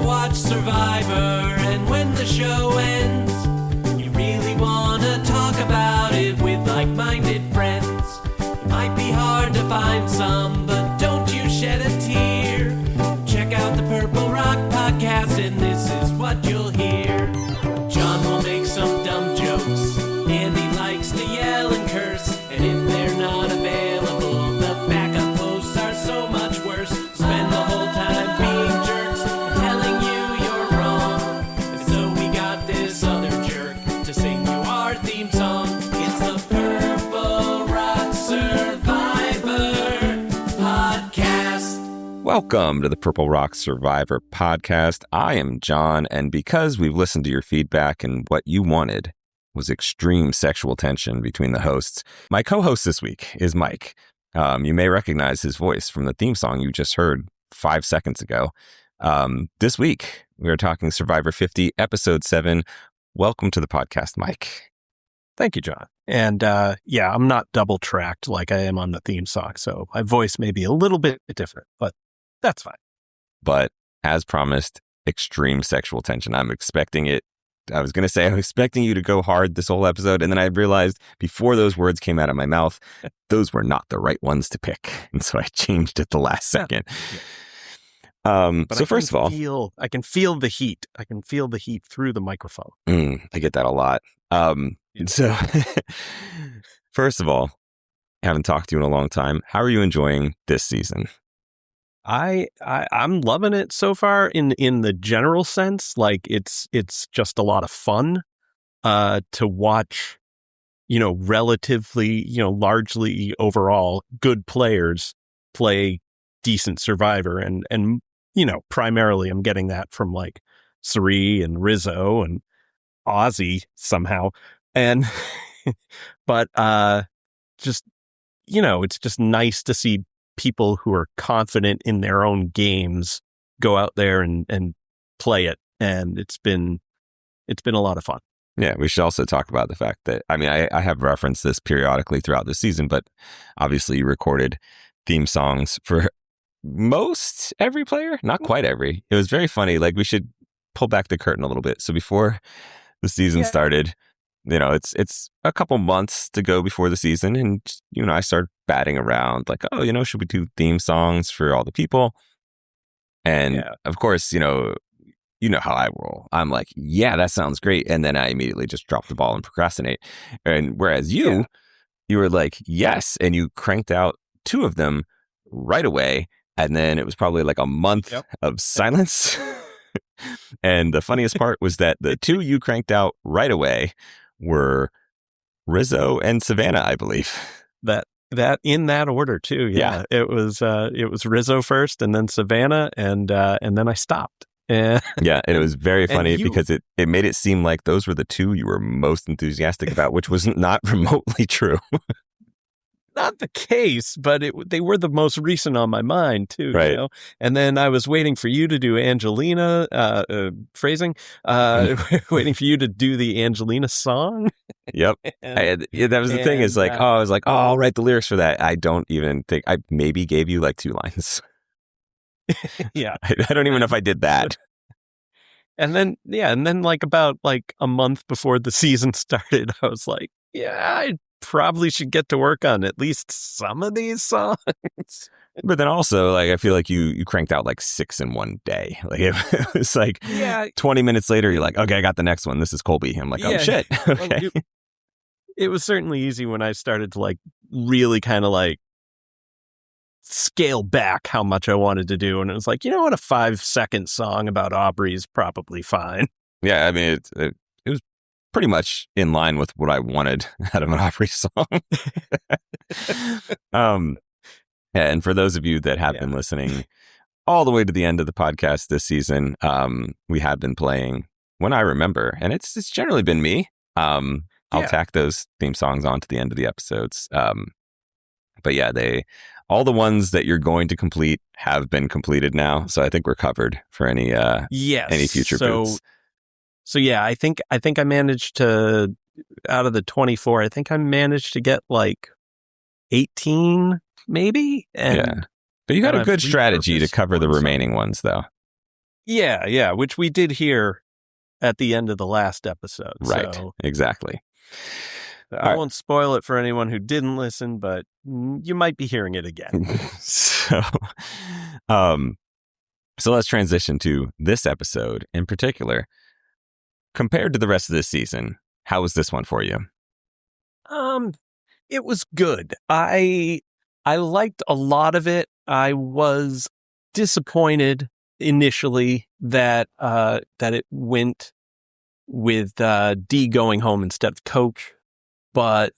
watch Survivor, and when the show ends, you really want to talk about it with like-minded friends. It might be hard to find some, but don't you shed a tear. Check out the Purple Rock Podcast, and this is what you'll hear. John will make some dumb jokes, Andy likes to yell and curse, and if they're not available, the backup hosts are so much worse. Spend the whole time being jerks, telling you you're wrong. And so we got this other jerk to sing you our theme song. It's the Purple Rock Survivor Podcast. Welcome to the Purple Rock Survivor Podcast. I am John, and because we've listened to your feedback and what you wanted was extreme sexual tension between the hosts, my co-host this week is Mike. You may recognize his voice from the theme song you just heard 5 seconds ago. This week, we are talking Survivor 50, Episode 7. Welcome to the podcast, Mike. Thank you, John. And I'm not double-tracked like I am on the theme song, so my voice may be a little bit different, but that's fine. But as promised, extreme sexual tension. I'm expecting it. I was going to say, I'm expecting you to go hard this whole episode. And then I realized before those words came out of my mouth, those were not the right ones to pick. And so I changed it the last second. But so first of all, I can feel the heat. I can feel the heat through the microphone. I get that a lot. So first of all, I haven't talked to you in a long time. How are you enjoying this season? I'm loving it so far in the general sense. Like it's just a lot of fun to watch, relatively, largely overall good players play decent Survivor. And primarily I'm getting that from like Cirie and Rizo and Ozzy somehow. And but just, it's just nice to see people who are confident in their own games go out there and play it. And it's been a lot of fun. Yeah, we should also talk about the fact that, I have referenced this periodically throughout the season, but obviously you recorded theme songs for most every player, not quite every. It was very funny. Like, we should pull back the curtain a little bit. So before the season started, it's a couple months to go before the season, and you and I start batting around like, should we do theme songs for all the people? And of course, you know how I roll. I'm like, yeah, that sounds great. And then I immediately just drop the ball and procrastinate. And whereas you were like, yes. And you cranked out 2 of them right away. And then it was probably like a month of silence. And the funniest part was that the 2 you cranked out right away were Rizo and Savannah, I believe. That in that order too. Yeah. It was Rizo first, and then Savannah, and then I stopped. And it was very funny because it made it seem like those were the 2 you were most enthusiastic about, which was not remotely true. Not the case, but they were the most recent on my mind too. Right. And then I was waiting for you to do Angelina phrasing, waiting for you to do the Angelina song. Yep. That was the thing. Is like, I was like, I'll write the lyrics for that. I don't even think I maybe gave you like 2 lines. Yeah. I don't even know if I did that. And then like about like a month before the season started, I was like, I probably should get to work on at least some of these songs. But then also, like, I feel like you cranked out like 6 in one day. Like it was like 20 minutes later, you're like, okay, I got the next one. This is Colby. I'm like, oh shit. Okay. It was certainly easy when I started to like really kind of like scale back how much I wanted to do. And it was like, a 5-second song about Aubry is probably fine. Yeah. It was pretty much in line with what I wanted out of an Aubry song. And for those of you that have been listening all the way to the end of the podcast this season, we have been playing When I Remember, and it's generally been me. I'll tack those theme songs onto the end of the episodes. But yeah, all the ones that you're going to complete have been completed now. So I think we're covered for any future boots. So yeah, I think I managed to, out of the 24, I think I managed to get like 18 maybe. And but you had a good strategy to cover the remaining ones though. Yeah, which we did hear at the end of the last episode. Right, So exactly. I won't spoil it for anyone who didn't listen, but you might be hearing it again. So let's transition to this episode in particular. Compared to the rest of this season, how was this one for you? It was good. I liked a lot of it. I was disappointed initially that it went with D going home instead of Coach, but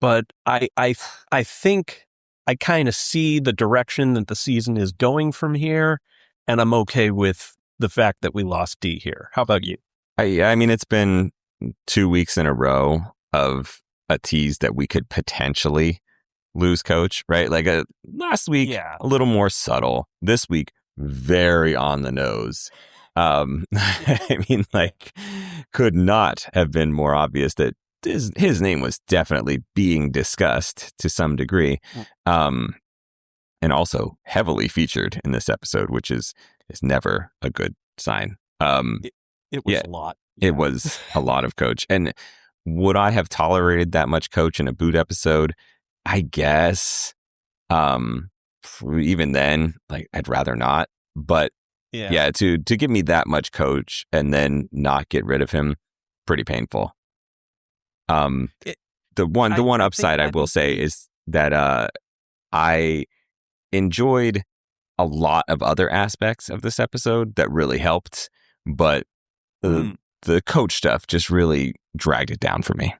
I think I kind of see the direction that the season is going from here, and I'm okay with the fact that we lost D here. How about you? I mean, it's been 2 weeks in a row of a tease that we could potentially lose Coach, right? Like last week, a little more subtle. This week, very on the nose. I mean, like, could not have been more obvious that his name was definitely being discussed to some degree, and also heavily featured in this episode, which is never a good sign. It was a lot. It was a lot of Coach. And would I have tolerated that much Coach in a boot episode? I guess. Even then, like, I'd rather not. But to give me that much Coach and then not get rid of him, pretty painful. The one upside I will say is that I enjoyed a lot of other aspects of this episode that really helped, but the Coach stuff just really dragged it down for me.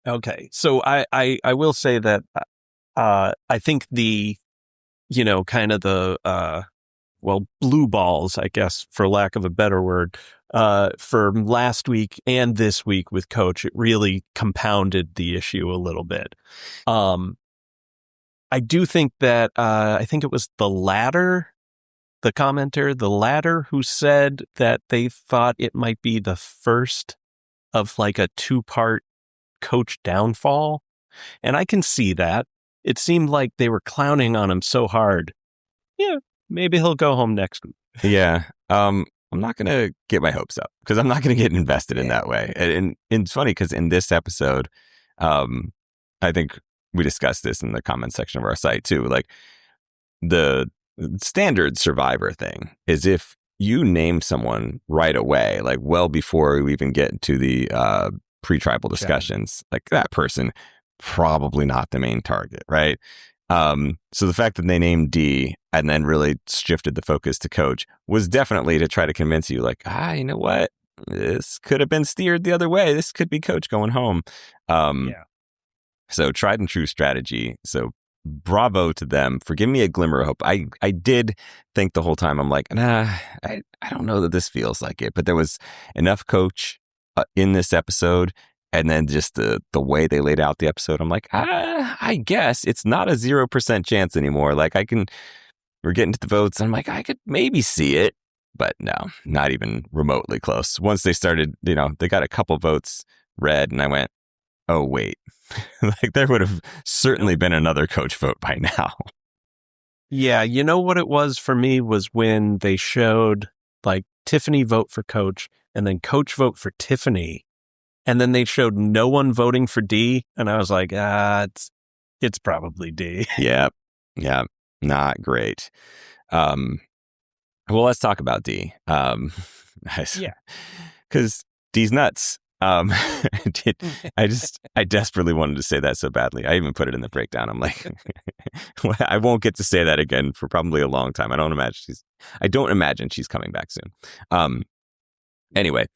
Okay, so I will say that I think the, kind of the blue balls, I guess, for lack of a better word, for last week and this week with Coach, it really compounded the issue a little bit. I do think that I think it was the commenter, who said that they thought it might be the first of like a 2-part Coach downfall. And I can see that. It seemed like they were clowning on him so hard. Yeah, maybe he'll go home next week. Yeah. I'm not going to get my hopes up because I'm not going to get invested in that way. And it's funny because in this episode, I think we discussed this in the comment section of our site too. Like, the standard Survivor thing is if you name someone right away, like well before we even get to the pre-tribal discussions, like that person probably not the main target, right? So the fact that they named D and then really shifted the focus to Coach was definitely to try to convince you, like, you know what? This could have been steered the other way. This could be Coach going home. So tried and true strategy. So bravo to them for giving me a glimmer of hope. I did think the whole time, I'm like, I don't know that this feels like it. But there was enough Coach in this episode. And then just the way they laid out the episode, I'm like, I guess it's not a 0% chance anymore. Like, we're getting to the votes. And I'm like, I could maybe see it. But no, not even remotely close. Once they started, they got a couple votes read. And I went, oh, wait. Like, there would have certainly been another Coach vote by now. Yeah, you know what it was for me was when they showed, like, Tiffany vote for Coach and then Coach vote for Tiffany. And then they showed no one voting for D. And I was like, it's probably D. Yeah. Not great. Well, let's talk about D. Because D's nuts. I desperately wanted to say that so badly. I even put it in the breakdown. I'm like, I won't get to say that again for probably a long time. I don't imagine she's coming back soon. Anyway,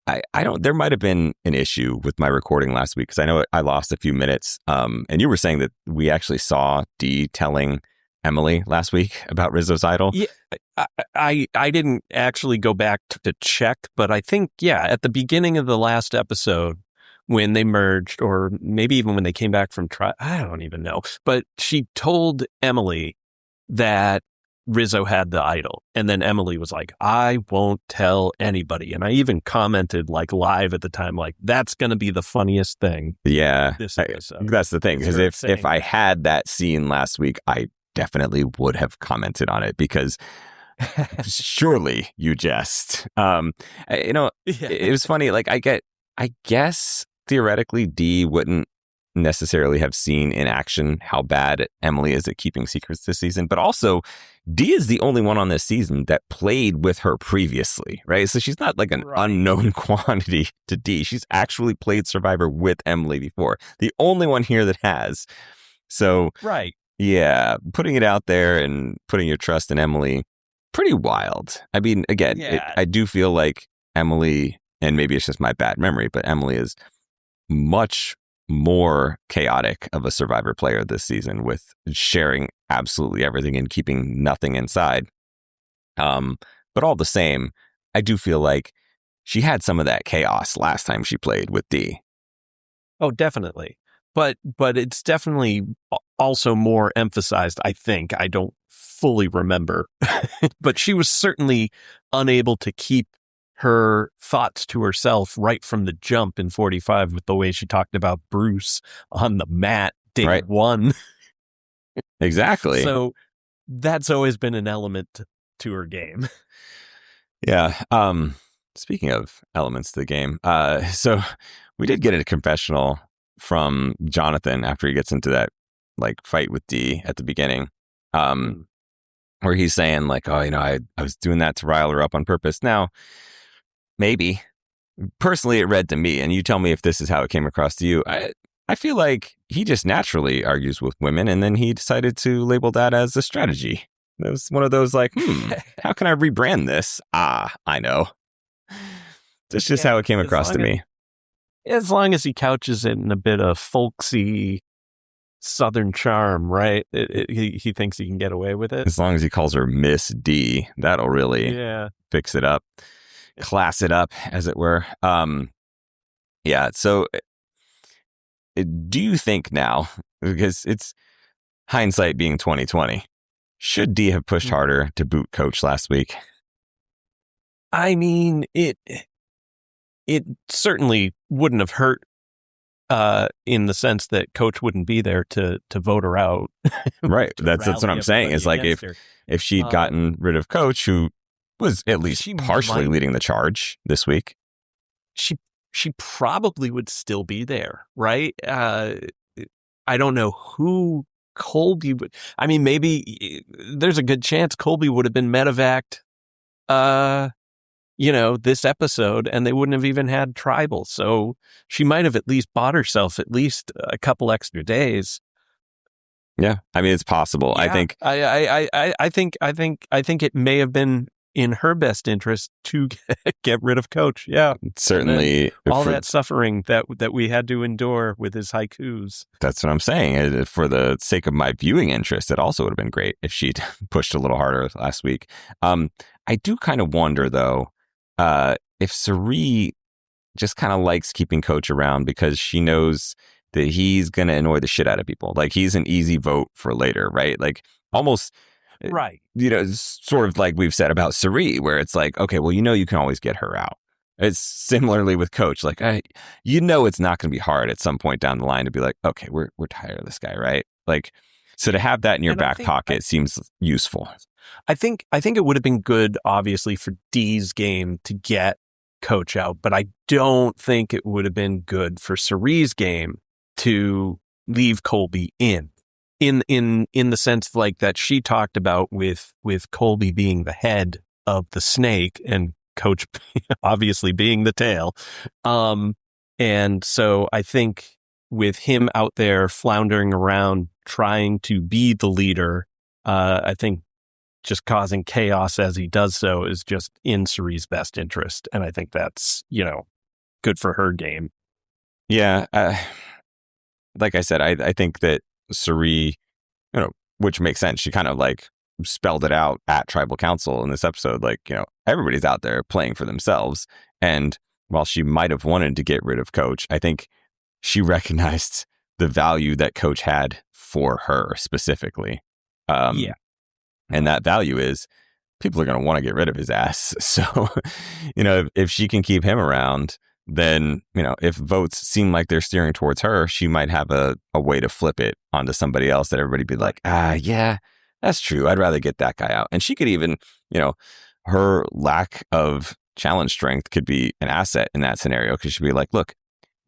there might have been an issue with my recording last week because I know I lost a few minutes. And you were saying that we actually saw Dee telling Emily last week about Rizzo's idol. Yeah, I didn't actually go back to check, but I think, at the beginning of the last episode when they merged, or maybe even when they came back from I don't even know. But she told Emily that Rizzo had the idol. And then Emily was like, I won't tell anybody. And I even commented like live at the time, like, that's going to be the funniest thing. Yeah. This episode. That's the thing. Because if I had that scene last week, I definitely would have commented on it because Surely you jest. It was funny. Like I guess theoretically Dee wouldn't necessarily have seen in action how bad Emily is at keeping secrets this season, but also Dee is the only one on this season that played with her previously, right? So she's not like an unknown quantity to Dee. She's actually played Survivor with Emily before. The only one here that has. So, yeah, putting it out there and putting your trust in Emily, pretty wild. I mean, again, I do feel like Emily, and maybe it's just my bad memory, but Emily is much more chaotic of a Survivor player this season, with sharing absolutely everything and keeping nothing inside. But all the same, I do feel like she had some of that chaos last time she played with Dee. Oh, definitely. But it's definitely also more emphasized, I think. I don't fully remember. But she was certainly unable to keep her thoughts to herself right from the jump in 45 with the way she talked about Bruce on the mat day one. Exactly. So that's always been an element to her game. Yeah. Speaking of elements to the game, so we did get a confessional from Jonathan after he gets into that like fight with Dee at the beginning, where he's saying like, oh, I was doing that to rile her up on purpose. Now, maybe. Personally, it read to me, and you tell me if this is how it came across to you. I feel like he just naturally argues with women, and then he decided to label that as a strategy. It was one of those like, how can I rebrand this? I know. That's just how it came across to me. As long as he couches it in a bit of folksy Southern charm, right? He thinks he can get away with it. As long as he calls her Miss D, that'll really fix it up. Class it up, as it were. So do you think now, because it's hindsight being 2020, should Dee have pushed harder to boot Coach last week? I mean, it certainly wouldn't have hurt in the sense that Coach wouldn't be there to vote her out. Right. That's what I'm saying. Is like if she'd gotten rid of Coach, who was at least partially leading the charge this week, she probably would still be there, right? I don't know who Colby would. I mean, maybe there's a good chance Colby would have been medevaced, this episode, and they wouldn't have even had tribal. So she might have at least bought herself at least a couple extra days. Yeah, I mean, it's possible. Yeah, I think. I think it may have been in her best interest to get rid of Coach. Yeah, certainly. All that suffering that we had to endure with his haikus. That's what I'm saying. For the sake of my viewing interest, it also would have been great if she'd pushed a little harder last week. I do kind of wonder, though, if Cirie just kind of likes keeping Coach around because she knows that he's going to annoy the shit out of people. Like, he's an easy vote for later, right? Like, almost... Right. Sort of like we've said about Cirie, where it's like, okay, well, you can always get her out. It's similarly with Coach. Like, it's not going to be hard at some point down the line to be like, okay, we're tired of this guy, right? Like, so to have that in your back pocket seems useful. I think it would have been good, obviously, for Dee's game to get Coach out, but I don't think it would have been good for Cirie's game to leave Colby in the sense like that she talked about with Colby being the head of the snake and Coach obviously being the tail. And so I think with him out there floundering around trying to be the leader, I think just causing chaos as he does so is just in Cirie's best interest. And I think that's, good for her game. Yeah. Like I said, I think that Cirie, which makes sense. She kind of like spelled it out at Tribal Council in this episode. Like, everybody's out there playing for themselves. And while she might have wanted to get rid of Coach, I think she recognized the value that Coach had for her specifically. And that value is people are going to want to get rid of his ass. So, if she can keep him around, then, if votes seem like they're steering towards her, she might have a way to flip it onto somebody else that everybody be like, that That's true. I'd rather get that guy out. And she could even, her lack of challenge strength could be an asset in that scenario, because she'd be like, look,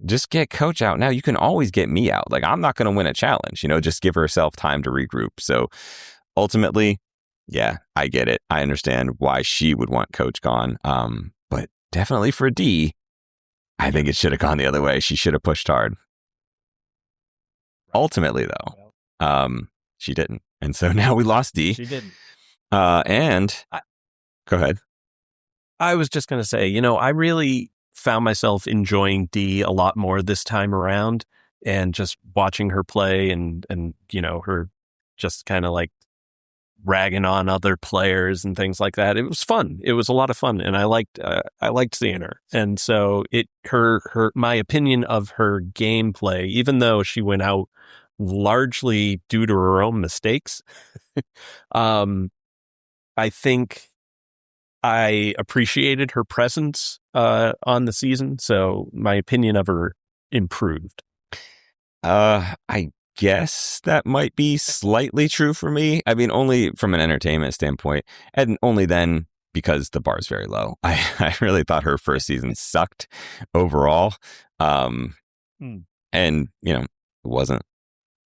just get coach out now. You can always get me out. Like, I'm not going to win a challenge, just give herself time to regroup. So ultimately, yeah, I get it. I understand why she would want coach gone. But definitely for D, I think it should have gone the other way. She should have pushed hard. Ultimately, though, she didn't. And so now we lost D. She didn't. Go ahead. I was just going to say, I really found myself enjoying D a lot more this time around, and just watching her play and her just kind of like ragging on other players and things like that. It was fun. It was a lot of fun, and I liked seeing her. And so my opinion of her gameplay, even though she went out largely due to her own mistakes, I think I appreciated her presence on the season, so my opinion of her improved. I guess that might be slightly true for me. I mean, only from an entertainment standpoint, and only then because the bar is very low. I really thought her first season sucked overall. And,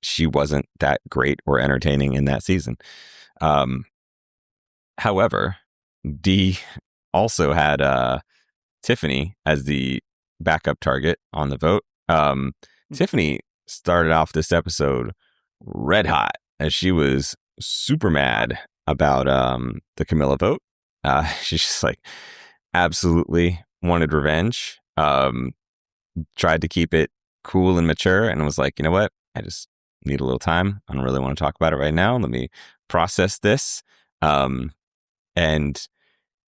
she wasn't that great or entertaining in that season. However, D also had Tiffany as the backup target on the vote. Tiffany started off this episode red hot, as she was super mad about the Camilla vote. She's just like absolutely wanted revenge. Tried to keep it cool and mature, and was like, you know what? I just need a little time. I don't really want to talk about it right now. Let me process this. And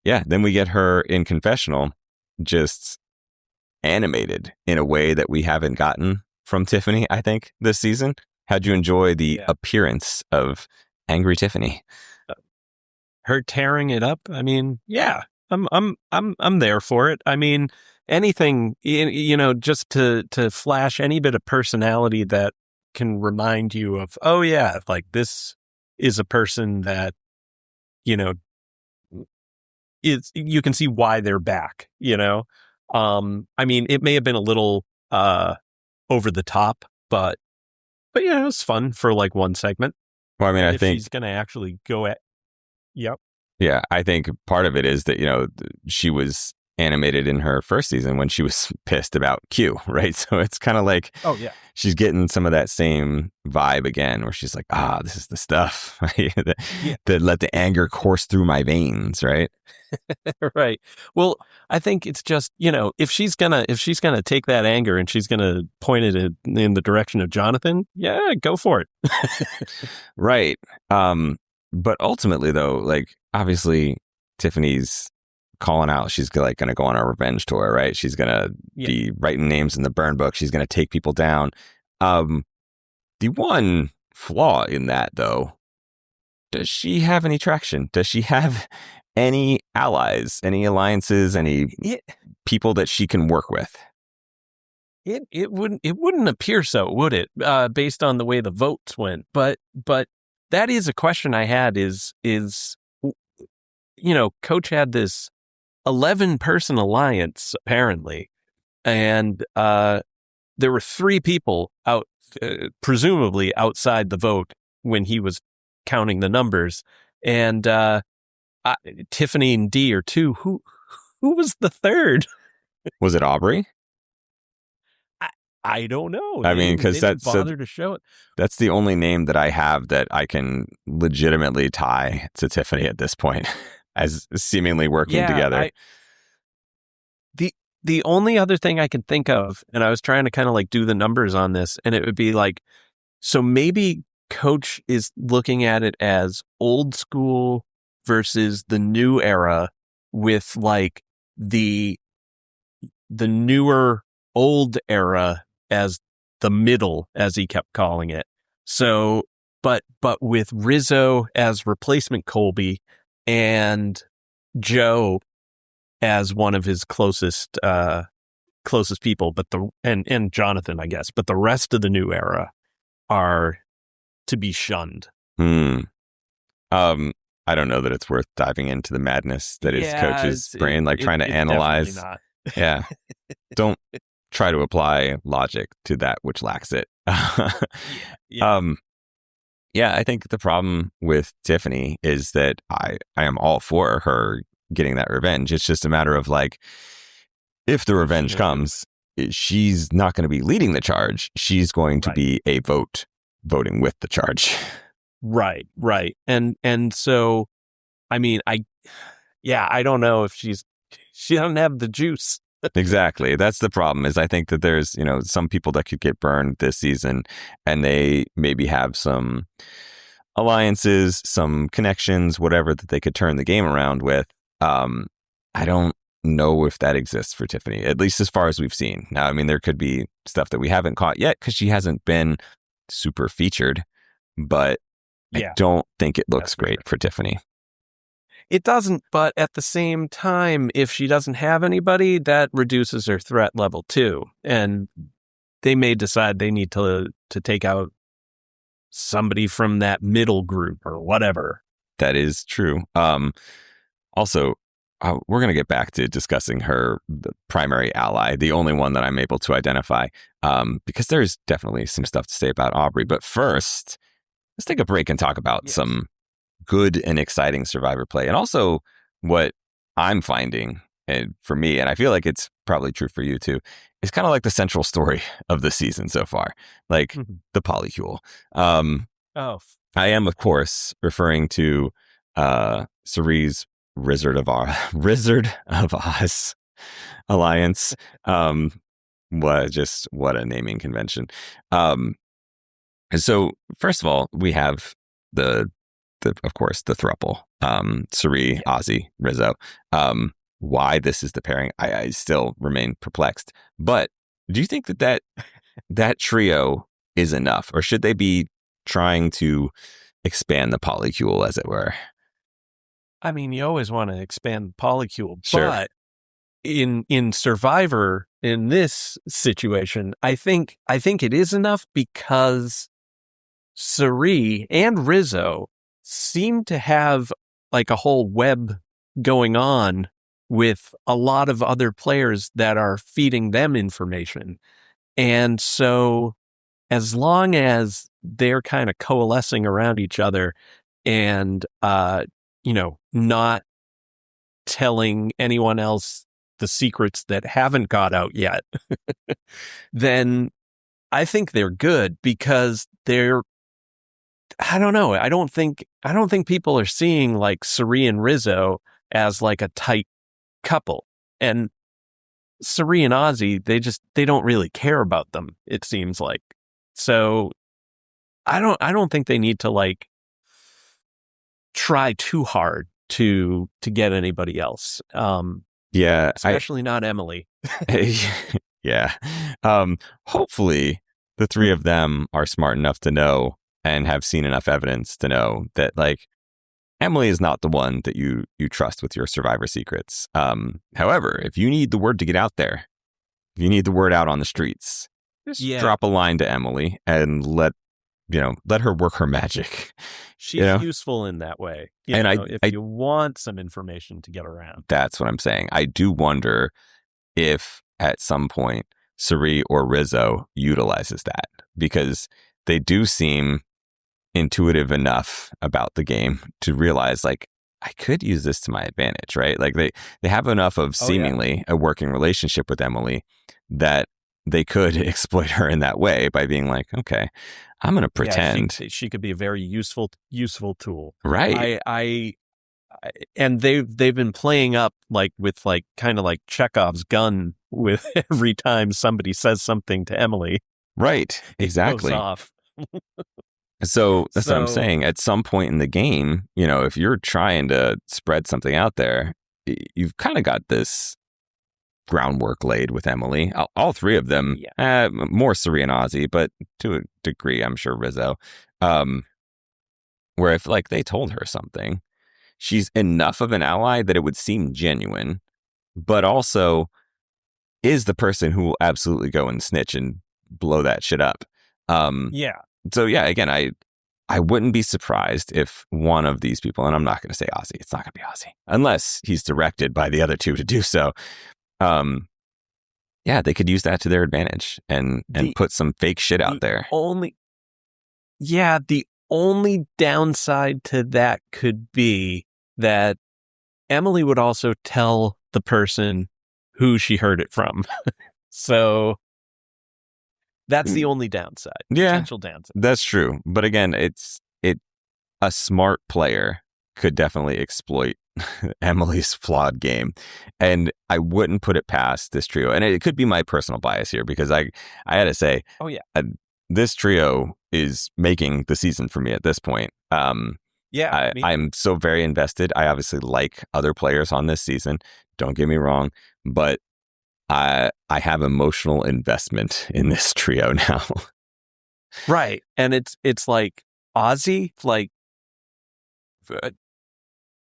yeah, then we get her in confessional, just animated in a way that we haven't gotten from Tiffany, I think, this season. How'd you enjoy the appearance of angry Tiffany? Her tearing it up. I mean, yeah, I'm there for it. I mean, anything, just to flash any bit of personality that can remind you of, oh yeah, like this is a person that, you can see why they're back, I mean, it may have been a little over the top, but yeah, it was fun for like one segment. Well, I mean, I think she's going to actually go at, yep. Yeah, I think part of it is that, she was animated in her first season when she was pissed about Q, right? So it's kind of like, oh yeah, she's getting some of that same vibe again, where she's like, this is the stuff that let the anger course through my veins, right? Right. Well, I think it's just, if she's gonna take that anger and she's gonna point it in the direction of Jonathan, yeah, go for it. Right. But ultimately, though, like, obviously Tiffany's calling out, she's like going to go on a revenge tour, right? She's going to be writing names in the burn book. She's going to take people down. The one flaw in that, though, does she have any traction? Does she have any allies, any alliances, any people that she can work with? It wouldn't appear so, would it? Based on the way the votes went. But that is a question I had is Coach had this 11-person alliance, apparently. And there were 3 people out, presumably outside the vote when he was counting the numbers. And Tiffany and D are 2. Who was the third? Was it Aubry? I don't know. I mean, because that's bother to show it. That's the only name that I have that I can legitimately tie to Tiffany at this point, as seemingly working together. The only other thing I can think of, and I was trying to kind of like do the numbers on this, and it would be like, so maybe Coach is looking at it as old school versus the new era, with like the newer old era as the middle, as he kept calling it. So, but with Rizo as replacement Colby and Joe as one of his closest people, but and Jonathan, I guess, but the rest of the new era are to be shunned. I don't know that it's worth diving into the madness that is Yeah, Coach's brain, like trying to it's analyze. definitely not. Yeah. Don't try to apply logic to that which lacks it. Yeah. Yeah, I think the problem with Tiffany is that I am all for her getting that revenge. It's just a matter of like, if the revenge comes, she's not going to be leading the charge. She's going to be a voting with the charge. Right. And so, I mean, I don't know if she doesn't have the juice. Exactly. That's the problem. Is I think that there's, some people that could get burned this season, and they maybe have some alliances, some connections, whatever that they could turn the game around with. I don't know if that exists for Tiffany, at least as far as we've seen. Now, I mean, there could be stuff that we haven't caught yet because she hasn't been super featured, but I don't think it looks great for Tiffany. It doesn't, but at the same time, if she doesn't have anybody, that reduces her threat level too. And they may decide they need to take out somebody from that middle group or whatever. That is true. Also, we're going to get back to discussing the primary ally, the only one that I'm able to identify, because there's definitely some stuff to say about Aubry. But first, let's take a break and talk about some good and exciting Survivor play. And also what I'm finding, and for me, and I feel like it's probably true for you too, is kind of like the central story of the season so far, like the Polycule. I am, of course, referring to Cirie's Wizard of Oz alliance. What a naming convention. And so, first of all, we have of course, the throuple, Cirie, Ozzy, Rizo. Why this is the pairing, I still remain perplexed. But do you think that trio is enough, or should they be trying to expand the Polycule, as it were? I mean, you always want to expand the Polycule, sure. But in Survivor, in this situation, I think it is enough because Cirie and Rizo seem to have like a whole web going on with a lot of other players that are feeding them information. And so as long as they're kind of coalescing around each other and, not telling anyone else the secrets that haven't got out yet, then I think they're good because I don't know. I don't think people are seeing like Cirie and Rizo as like a tight couple. And Cirie and Ozzy, they don't really care about them, it seems like. So I don't think they need to like try too hard to get anybody else. Especially not Emily. Yeah. Hopefully the three of them are smart enough to know and have seen enough evidence to know that like Emily is not the one that you trust with your Survivor secrets. However, if you need the word to get out there, if you need the word out on the streets, just drop a line to Emily and let her work her magic. She's useful in that way. If you want some information to get around. That's what I'm saying. I do wonder if at some point Cirie or Rizo utilizes that, because they do seem intuitive enough about the game to realize like I could use this to my advantage, right? Like they have enough of seemingly a working relationship with Emily that they could exploit her in that way by being like, okay, I'm going to pretend she could be a very useful tool, right? And they've been playing up like with like kind of like Chekhov's gun with every time somebody says something to Emily, right? Exactly. It goes off. So that's what I'm saying. At some point in the game, if you're trying to spread something out there, you've kind of got this groundwork laid with Emily. All three of them, more Cirie and Ozzy, but to a degree, I'm sure Rizo. Where if like they told her something, she's enough of an ally that it would seem genuine, but also is the person who will absolutely go and snitch and blow that shit up. So yeah, again, I wouldn't be surprised if one of these people, and I'm not going to say Ozzy, it's not going to be Ozzy, unless he's directed by the other two to do so. Yeah, they could use that to their advantage and put some fake shit out there. The only downside to that could be that Emily would also tell the person who she heard it from. So that's the only downside. Yeah, potential downside. That's true. But again, a smart player could definitely exploit Emily's flawed game. And I wouldn't put it past this trio. And it could be my personal bias here because I had to say, this trio is making the season for me at this point. I'm so very invested. I obviously like other players on this season. Don't get me wrong, but I have emotional investment in this trio now. Right. And it's like Ozzy, like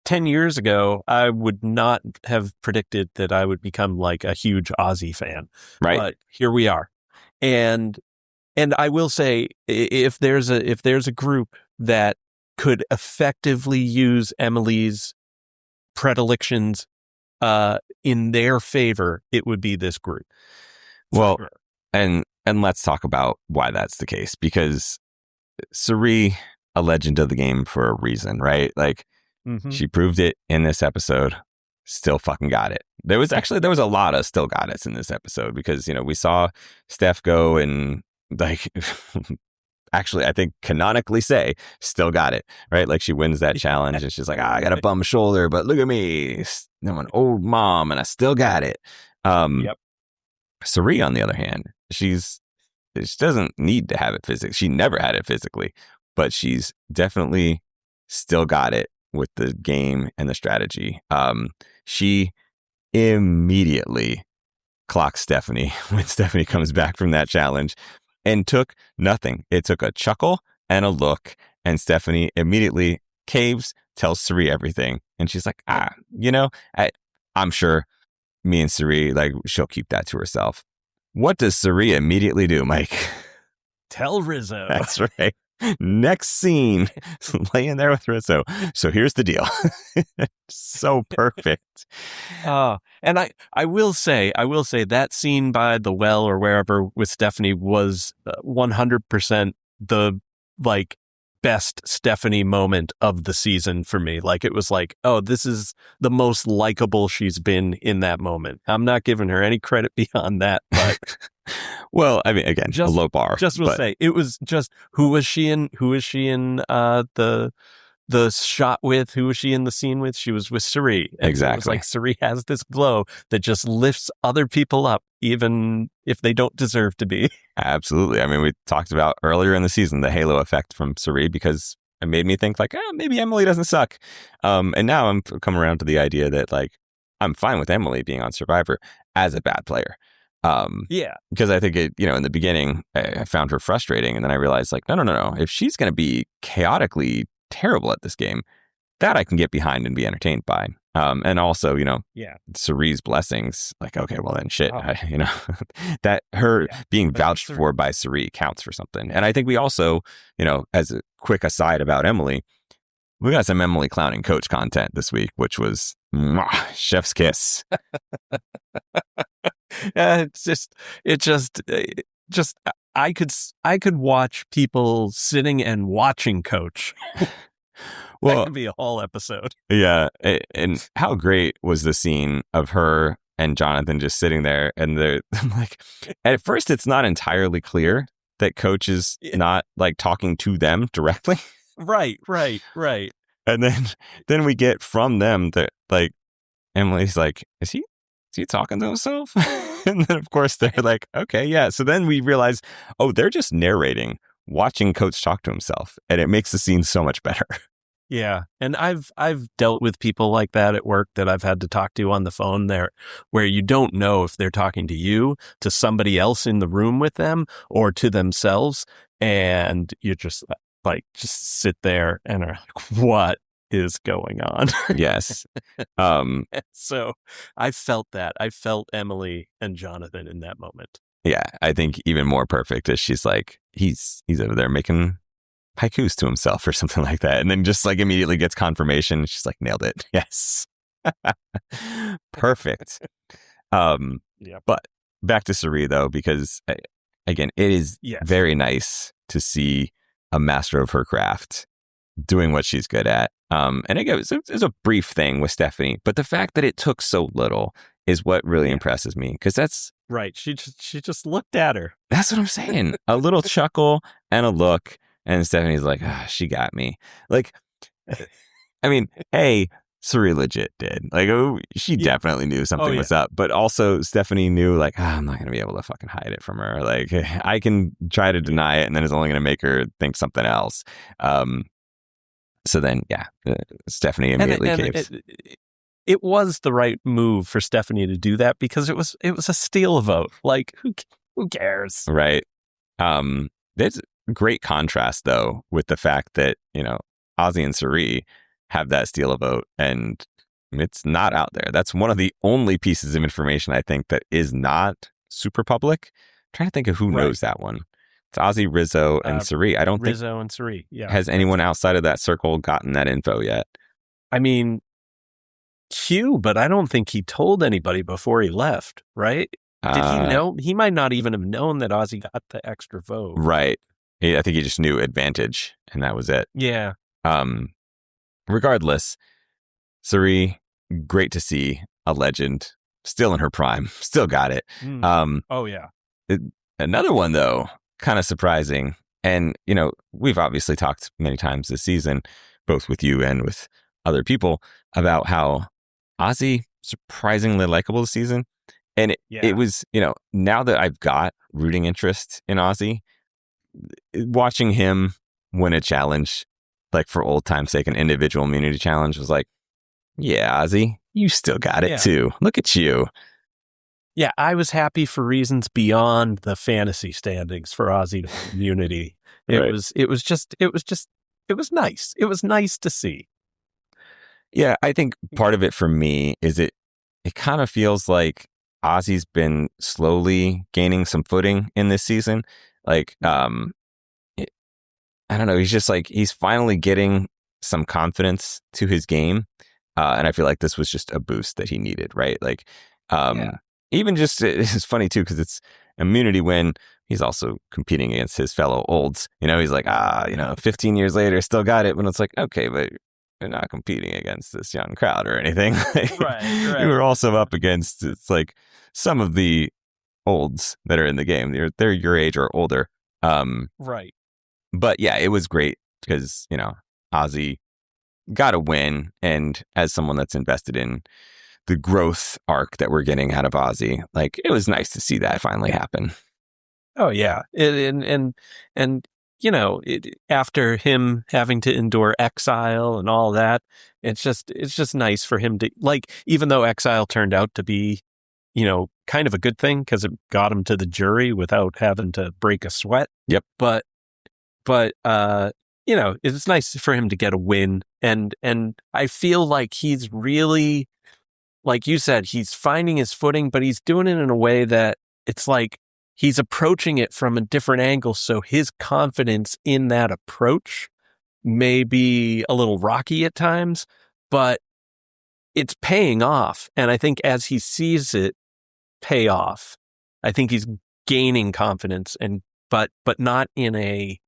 10 years ago, I would not have predicted that I would become like a huge Ozzy fan. Right. But here we are. And I will say, if there's a group that could effectively use Emily's predilections in their favor, it would be this group. Well, and let's talk about why that's the case, because Cirie, a legend of the game for a reason, right? Like, she proved it in this episode, still fucking got it. There was a lot of still got it in this episode because, we saw Steph go and like, actually, I think canonically say still got it, right? Like she wins that challenge and she's like, I got a bum shoulder, but look at me. I'm an old mom and I still got it. Yep. Cirie, on the other hand, she doesn't need to have it physically. She never had it physically, but she's definitely still got it with the game and the strategy. She immediately clocks Stephanie when Stephanie comes back from that challenge and took nothing. It took a chuckle and a look, and Stephanie immediately caves, tells Cirie everything. And she's like, I'm sure me and Cirie, like, she'll keep that to herself. What does Cirie immediately do, Mike? Tell Rizo. That's right. Next scene, laying there with Rizo. So here's the deal. So perfect. And I will say that scene by the well or wherever with Stephanie was 100% the like best Stephanie moment of the season for me. Like it was like, oh, this is the most likable she's been in that moment. I'm not giving her any credit beyond that, but well, I mean, again, a low bar. Say it was just who was she in the shot with? Who was she in the scene with? She was with Cirie. Exactly. It was like Cirie has this glow that just lifts other people up, even if they don't deserve to be. Absolutely. I mean, we talked about earlier in the season the halo effect from Cirie because it made me think like, maybe Emily doesn't suck. And now I'm coming around to the idea that like I'm fine with Emily being on Survivor as a bad player. Because I think it, in the beginning I found her frustrating, and then I realized like, no. If she's going to be chaotically terrible at this game, that I can get behind and be entertained by. And also, Cirie's blessings, like, okay, well then shit, that her being vouched for by Cirie counts for something. And I think we also, as a quick aside about Emily, we got some Emily clowning coach content this week, which was chef's kiss. I could watch people sitting and watching coach. Well, that could be a whole episode. Yeah. And how great was the scene of her and Jonathan just sitting there, and they're like, at first it's not entirely clear that coach is not like talking to them directly. Right. And then we get from them that like Emily's like, is he talking to himself? And then of course they're like, okay, yeah. So then we realize, oh, they're just narrating, watching coach talk to himself, and it makes the scene so much better. Yeah. And I've dealt with people like that at work that I've had to talk to on the phone there, where you don't know if they're talking to you, to somebody else in the room with them, or to themselves. And you just sit there and are like, what is going on? Yes. So I felt that. I felt Emily and Jonathan in that moment. Yeah. I think even more perfect is she's like, he's over there making haikus to himself or something like that. And then just like immediately gets confirmation. She's like, nailed it. Yes. Perfect. But back to Cirie though, because again, it is very nice to see a master of her craft doing what she's good at. And again, it's a brief thing with Stephanie, but the fact that it took so little is what really impresses me, because that's right. She just looked at her. That's what I'm saying. A little chuckle and a look, and Stephanie's like, she got me. Like, I mean, hey, Cirie legit did. Like, she definitely knew something was up, but also Stephanie knew, like, I'm not going to be able to fucking hide it from her. Like, I can try to deny it, and then it's only going to make her think something else. So then, Stephanie immediately caves. It was the right move for Stephanie to do that, because it was a steal vote. Like, who cares? Right. There's a great contrast, though, with the fact that, Ozzy and Cirie have that steal a vote, and it's not out there. That's one of the only pieces of information I think that is not super public. I'm trying to think of who knows that one. It's Ozzy, Rizo, and Cirie. I don't think Rizo and Cirie. Yeah. Has anyone outside of that circle gotten that info yet? I mean, Q, but I don't think he told anybody before he left, right? Did he know? He might not even have known that Ozzy got the extra vote. Right. I think he just knew advantage, and that was it. Yeah. Regardless, Cirie, great to see, a legend, still in her prime, still got it. Oh, yeah. Another one, though, kind of surprising. And, we've obviously talked many times this season, both with you and with other people, about how Ozzy surprisingly likable this season. And it was, now that I've got rooting interest in Ozzy, watching him win a challenge, like for old time's sake, an individual immunity challenge, was like, yeah, Ozzy, you still got it too. Look at you. Yeah, I was happy for reasons beyond the fantasy standings for Ozzy immunity. It was nice. It was nice to see. Yeah, I think part of it for me is it kind of feels like Ozzy's been slowly gaining some footing in this season. Like, I don't know. He's just like, he's finally getting some confidence to his game. And I feel like this was just a boost that he needed, right? Like, even just, it's funny too, because it's immunity win. He's also competing against his fellow olds. He's like, 15 years later, still got it. But it's like, okay, but you're not competing against this young crowd or anything. Right. You were also up against, it's like, some of the olds that are in the game. They're your age or older. Right. But yeah, it was great because, Ozzy got a win. And as someone that's invested in the growth arc that we're getting out of Ozzy, like, it was nice to see that finally happen. Oh, yeah. After him having to endure exile and all that, it's just nice for him to, like, even though exile turned out to be, kind of a good thing because it got him to the jury without having to break a sweat. Yep. But it's nice for him to get a win. And I feel like he's really, like you said, he's finding his footing, but he's doing it in a way that it's like he's approaching it from a different angle. So his confidence in that approach may be a little rocky at times, but it's paying off. And I think as he sees it pay off, I think he's gaining confidence, but not in a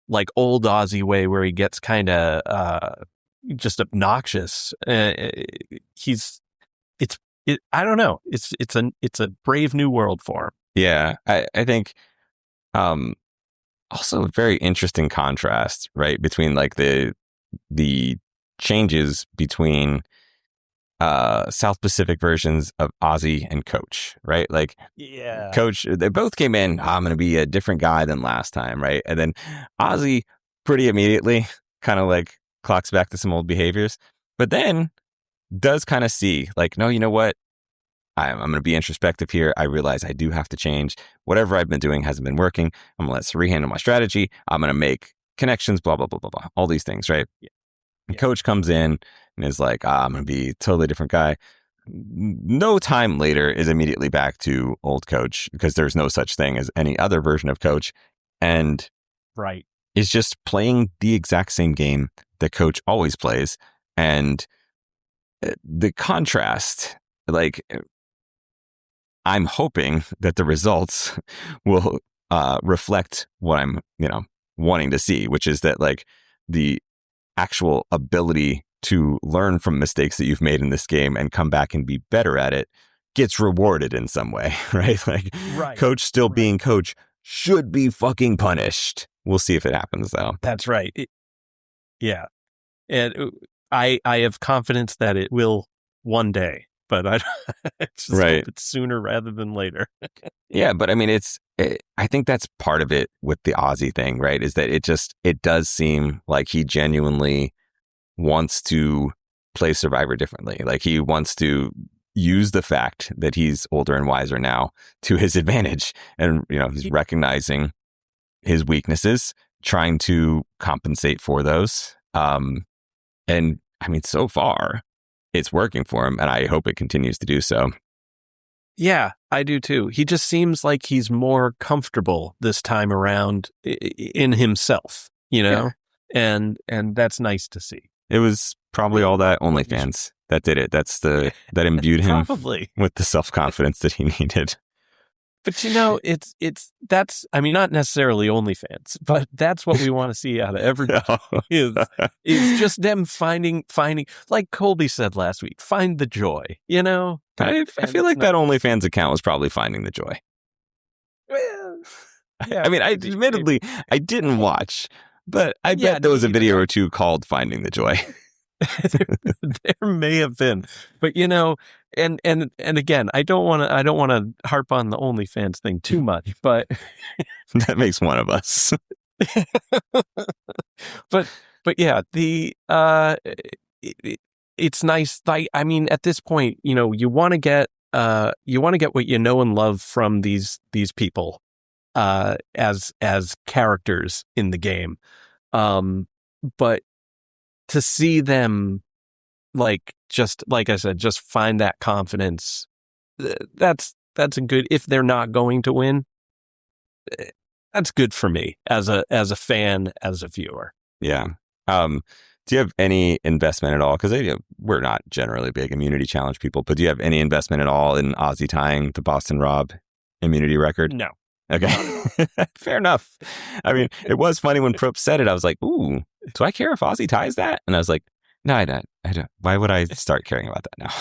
like old Ozzy way where he gets kind of just obnoxious. I don't know. It's a brave new world for him. Yeah, I think also a very interesting contrast, right, between like the changes between South Pacific versions of Ozzy and Coach, right? Like, Coach, they both came in, I'm going to be a different guy than last time, right? And then Ozzy pretty immediately kind of like clocks back to some old behaviors, but then does kind of see like, no, you know what? I'm going to be introspective here. I realize I do have to change. Whatever I've been doing hasn't been working. I'm going to let Cirie handle my strategy. I'm going to make connections, blah, blah, blah, blah, blah. All these things, right? Yeah. Coach comes in and is like, I'm going to be a totally different guy. No time later is immediately back to old Coach because there's no such thing as any other version of Coach. And right. is just playing the exact same game that coach always plays. And the contrast, like, I'm hoping that the results will reflect what I'm, wanting to see, which is that, like, the actual ability to learn from mistakes that you've made in this game and come back and be better at it gets rewarded in some way, right? Like, coach still being coach should be fucking punished. We'll see if it happens, though. That's right. Yeah. And I have confidence that it will one day, but I just hope it's sooner rather than later. Yeah, but I mean, I think that's part of it with the Ozzy thing, right? Is that it does seem like he genuinely wants to play Survivor differently. Like, he wants to use the fact that he's older and wiser now to his advantage. And, he's recognizing his weaknesses, trying to compensate for those. And I mean, so far, it's working for him, and I hope it continues to do so. Yeah, I do too. He just seems like he's more comfortable this time around in himself, and that's nice to see. It was probably all that OnlyFans that did it. That imbued him with the self-confidence that he needed. But that's, I mean, not necessarily OnlyFans, but that's what we want to see out of everybody is just them finding, like Colby said last week, find the joy, I feel like that OnlyFans account was probably finding the joy. Well, yeah, I mean, admittedly, I didn't watch, but I bet there was a video or two called Finding the Joy. There may have been, but and again, I don't want to harp on the OnlyFans thing too much, but that makes one of us. but yeah, it's nice. Like, I mean, at this point, you want to get what you know and love from these people as characters in the game, but to see them, just like I said, just find that confidence. That's a good. If they're not going to win, that's good for me as a fan, as a viewer. Yeah. Do you have any investment at all? Because we're not generally big immunity challenge people, but do you have any investment at all in Ozzy tying the Boston Rob immunity record? No. Okay. Fair enough. I mean, it was funny when Prop said it. I was like, ooh, do I care if Ozzy ties that? And I was like, no, I don't. Why would I start caring about that now?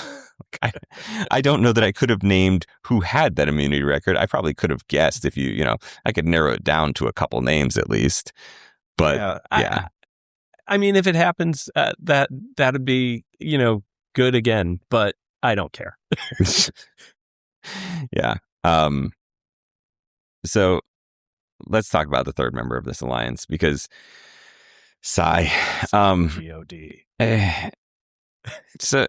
I don't know that I could have named who had that immunity record. I probably could have guessed if I could narrow it down to a couple names at least. But yeah. I mean, if it happens, that'd be, good again, but I don't care. Yeah. So let's talk about the third member of this alliance, because Sigh. G-O-D. So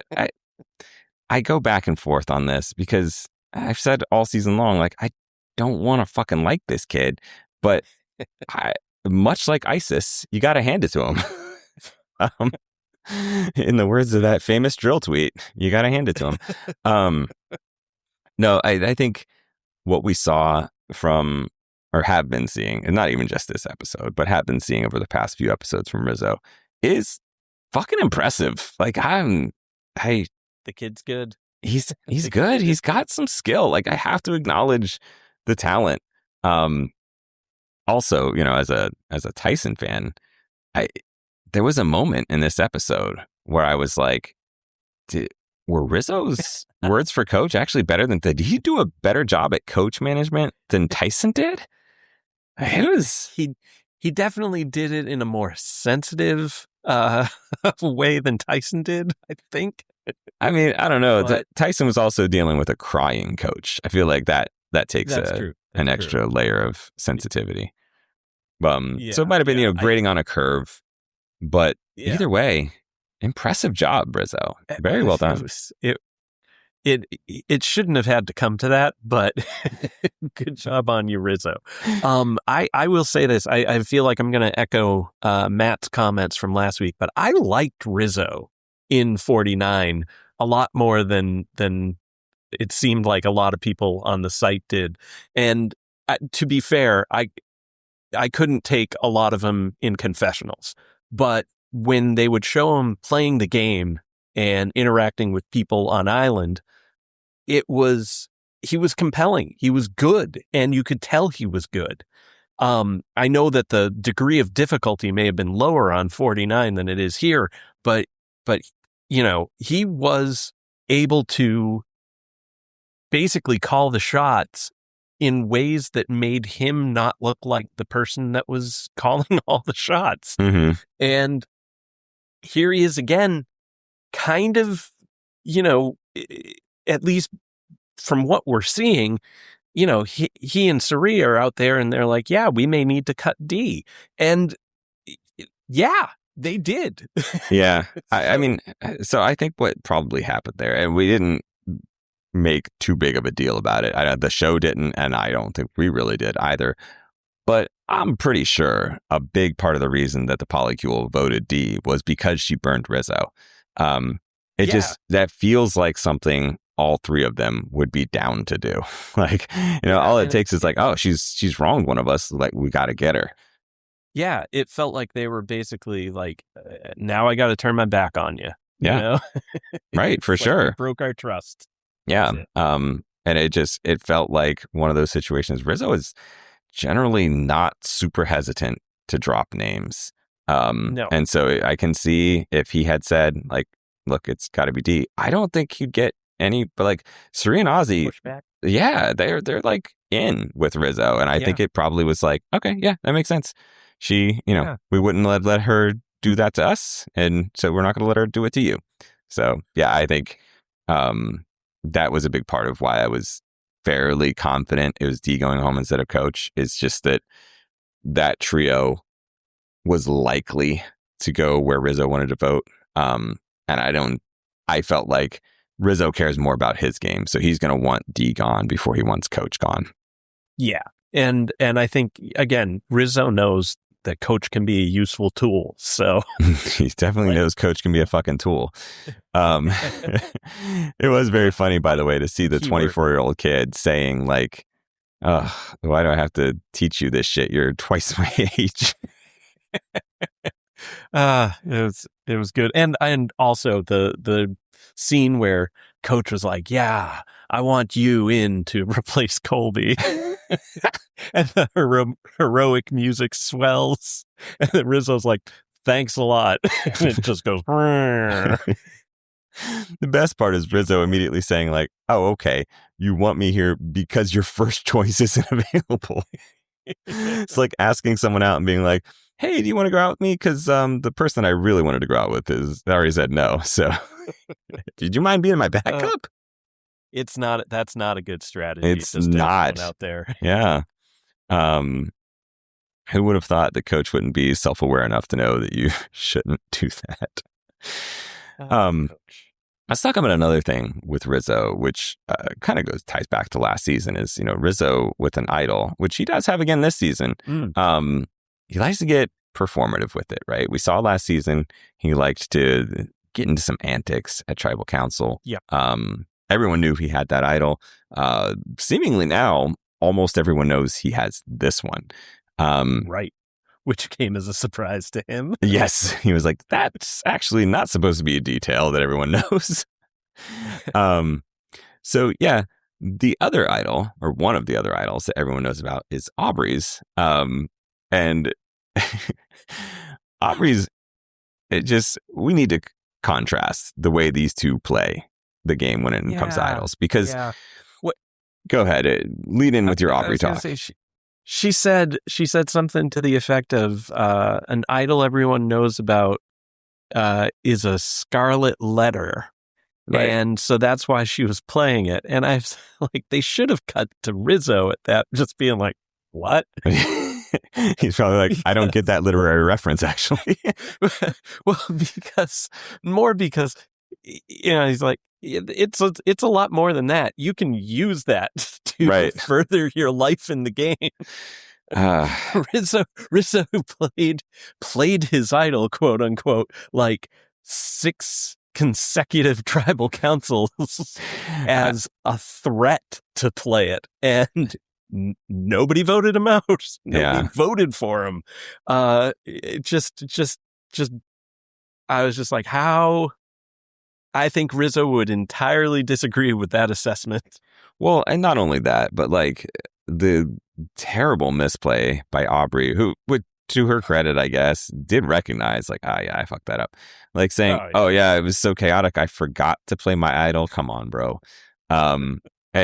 I go back and forth on this, because I've said all season long, like, I don't want to fucking like this kid, but much like ISIS, you got to hand it to him. In the words of that famous drill tweet, you got to hand it to him. No, I think what we saw from, or have been seeing, and not even just this episode, but have been seeing over the past few episodes from Rizo, is fucking impressive. Like, the kid's good. He's good. He's got some skill. Like, I have to acknowledge the talent. Also, as a Tyson fan, there was a moment in this episode where I was like, were Rizzo's words for coach actually better than, did he do a better job at coach management than Tyson did? He definitely did it in a more sensitive way than Tyson did, I think. I mean, I don't know. Tyson was also dealing with a crying coach. I feel like that takes an extra layer of sensitivity. So it might have been, grading on a curve, but either way, impressive job, Rizzo. Very well done. It shouldn't have had to come to that, but good job on you, Rizzo. I will say this. I feel like I'm going to echo Matt's comments from last week, but I liked Rizzo in 49 a lot more than it seemed like a lot of people on the site did. And to be fair, I couldn't take a lot of them in confessionals, but when they would show him playing the game and interacting with people on island, he was compelling. He was good, and you could tell he was good. I know that the degree of difficulty may have been lower on 49 than it is here, but he was able to basically call the shots in ways that made him not look like the person that was calling all the shots. Mm-hmm. And here he is again, kind of, at least from what we're seeing, he and Cirie are out there and they're like, yeah, we may need to cut D. And yeah, they did. Yeah. I mean, so I think what probably happened there, and we didn't make too big of a deal about it. The show didn't, and I don't think we really did either. But I'm pretty sure a big part of the reason that the Polycule voted D was because she burned Rizo. That feels like something all three of them would be down to do. Like, all it takes is like, oh, she's wronged one of us. Like, we got to get her. Yeah, it felt like they were basically like, now I got to turn my back on you. Yeah, right, for sure. Like broke our trust. Yeah, and it felt like one of those situations. Rizo is generally not super hesitant to drop names. No. And so I can see if he had said, like, look, it's got to be D, I don't think he'd get any, but like Cirie and Ozzy, pushback. Yeah, they're like in with Rizo. And I think it probably was like, okay, yeah, that makes sense. She, we wouldn't let her do that to us. And so we're not going to let her do it to you. So, yeah, I think that was a big part of why I was fairly confident it was D going home instead of Coach. It's just that trio was likely to go where Rizo wanted to vote. And I felt like Rizo cares more about his game. So he's going to want D gone before he wants Coach gone. Yeah. And I think, again, Rizo knows that Coach can be a useful tool. So he definitely knows Coach can be a fucking tool. It was very funny, by the way, to see the 24-year-old kid saying like, why do I have to teach you this shit? You're twice my age. It was good. And also the scene where Coach was like, yeah, I want you in to replace Colby. And the heroic music swells. And then Rizzo's like, thanks a lot. And it just goes. The best part is Rizo immediately saying like, oh, okay, you want me here because your first choice isn't available. It's like asking someone out and being like, hey, do you want to go out with me? Because the person I really wanted to go out with already said no. So did you mind being my backup? That's not a good strategy. It's not out there. Yeah. Who would have thought that Coach wouldn't be self-aware enough to know that you shouldn't do that? Let's talk about another thing with Rizo, which kind of ties back to last season is, Rizo with an idol, which he does have again this season. He likes to get performative with it, right? We saw last season, he liked to get into some antics at Tribal Council. Yeah. Everyone knew he had that idol. Seemingly now, almost everyone knows he has this one. Right. Which came as a surprise to him. Yes. He was like, that's actually not supposed to be a detail that everyone knows. So yeah, the other idol, or one of the other idols that everyone knows about is Aubry's. And Aubry's, we need to contrast the way these two play the game when it comes to idols. Because, go ahead, lead in with your Aubry talk. She said something to the effect of an idol everyone knows about is a scarlet letter. Right. And so that's why she was playing it. And I was like, they should have cut to Rizo at that, just being like, what? He's probably like, I don't get that literary reference, actually. Well, because he's like, it's a lot more than that. You can use that to further your life in the game. Rizo played his idol, quote unquote, like 6 consecutive tribal councils as a threat to play it. And nobody voted him out. Nobody Yeah. voted for him. It just, I was just like, how? I think Rizo would entirely disagree with that assessment. Well, and not only that, but like the terrible misplay by Aubry, who would, to her credit, I guess, did recognize, like, yeah, I fucked that up. Like saying, oh yeah, it was so chaotic, I forgot to play my idol. Come on, bro. And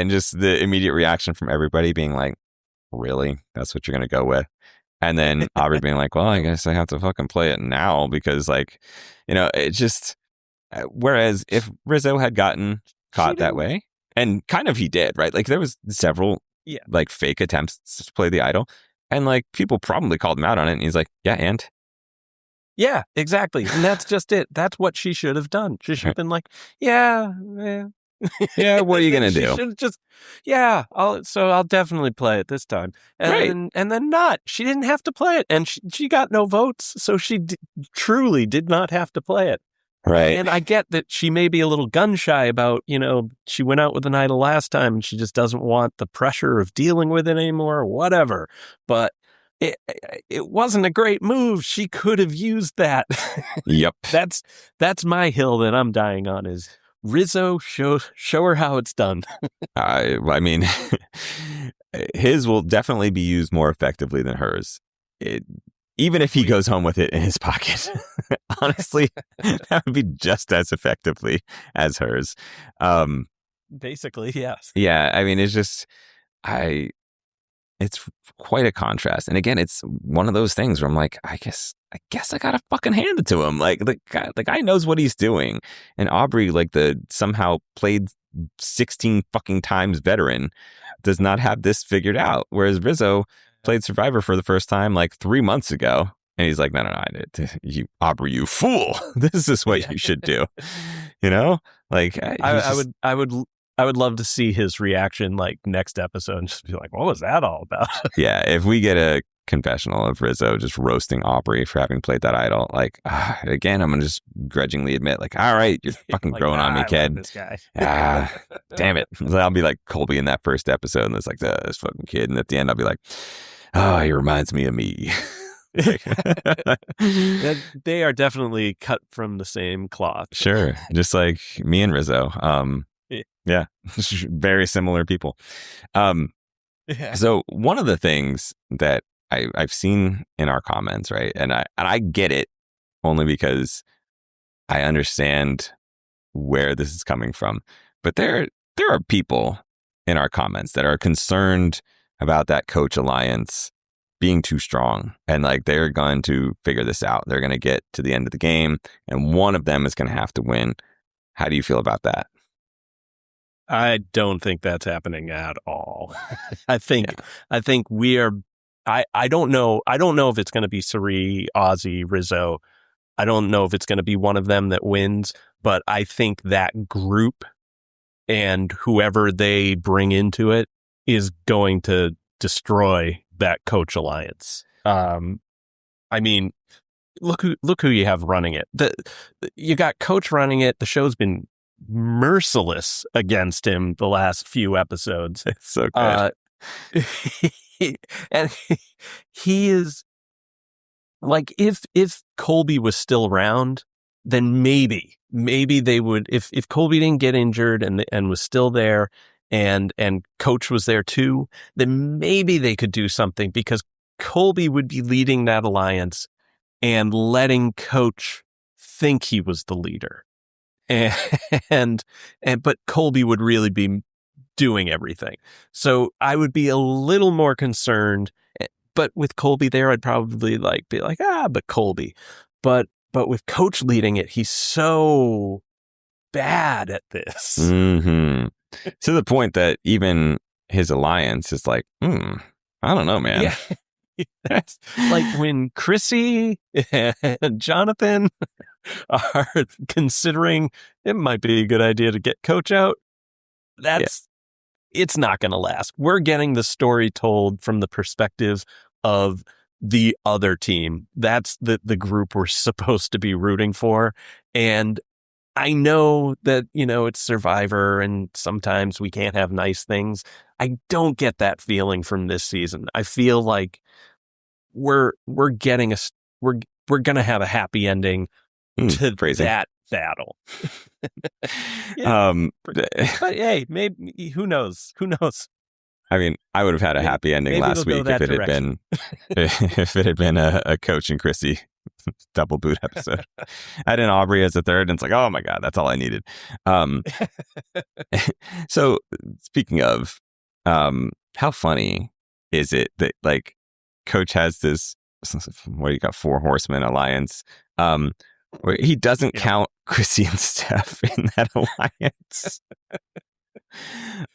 just the immediate reaction from everybody being like, really? That's what you're going to go with? And then Aubry being like, well, I guess I have to fucking play it now because, like, it just, whereas if Rizo had gotten caught that way, and kind of he did, right? Like there was several like fake attempts to play the idol, and like people probably called him out on it, and he's like, yeah, exactly. And that's just it. That's what she should have done. She should have been like, yeah. Yeah, what are you gonna do? She should just, I'll definitely play it this time, and then not. She didn't have to play it, and she got no votes, so she truly did not have to play it. Right. And I get that she may be a little gun shy about, she went out with an idol last time and she just doesn't want the pressure of dealing with it anymore or whatever. But it wasn't a great move. She could have used that. Yep. That's my hill that I'm dying on is Rizo, show her how it's done. I mean, his will definitely be used more effectively than hers. Even if he goes home with it in his pocket, honestly, that would be just as effectively as hers. Basically, yes. Yeah, I mean, it's just, it's quite a contrast. And again, it's one of those things where I'm like, I guess I gotta fucking hand it to him. Like the guy knows what he's doing. And Aubry, like the somehow played 16 fucking times veteran, does not have this figured out. Whereas Rizo played Survivor for the first time like 3 months ago, and he's like, no, you Aubry, you fool! This is what you should do. Like I would love to see his reaction like next episode and just be like, what was that all about? Yeah, if we get a confessional of Rizo just roasting Aubry for having played that idol, like again, I'm gonna just grudgingly admit, like, all right, you're fucking growing on me, kid. This guy. Damn it! I'll be like Colby in that first episode, and it's like this fucking kid, and at the end, I'll be like, oh, he reminds me of me. They are definitely cut from the same cloth. Sure, just like me and Rizo. Yeah, very similar people. So one of the things that I've seen in our comments, right, and I get it only because I understand where this is coming from, but there are people in our comments that are concerned about that coach alliance being too strong, and like they're going to figure this out. They're going to get to the end of the game, and one of them is going to have to win. How do you feel about that? I don't think that's happening at all. I think we are. I don't know. I don't know if it's going to be Cirie, Ozzy, Rizo. I don't know if it's going to be one of them that wins, but I think that group and whoever they bring into it is going to destroy that coach alliance. I mean, look who you have running it. You got coach running it. The show's been merciless against him the last few episodes. It's so good. And he is like, if Colby was still around, then maybe they would, if Colby didn't get injured and was still there and coach was there too, then maybe they could do something, because Colby would be leading that alliance and letting coach think he was the leader. But Colby would really be doing everything. So I would be a little more concerned, but with Colby there, I'd probably be like, but Colby, but with coach leading it, he's so bad at this. Mm-hmm. To the point that even his alliance is like, I don't know, man. Yeah. Like when Chrissy and Jonathan are considering it might be a good idea to get coach out. It's not going to last. We're getting the story told from the perspective of the other team. That's the group we're supposed to be rooting for. And I know that, it's Survivor and sometimes we can't have nice things. I don't get that feeling from this season. I feel like we're getting we're going to have a happy ending to phrasing. that battle. But hey, maybe who knows? I mean, I would have had a happy ending last week if it had been if it had been a Coach and Chrissy double boot episode. Add in Aubry as a third, and it's like, oh my god, that's all I needed. So speaking of, how funny is it that like Coach has this, what do you got, 4 Horsemen alliance, where he doesn't count Chrissy and Steph in that alliance.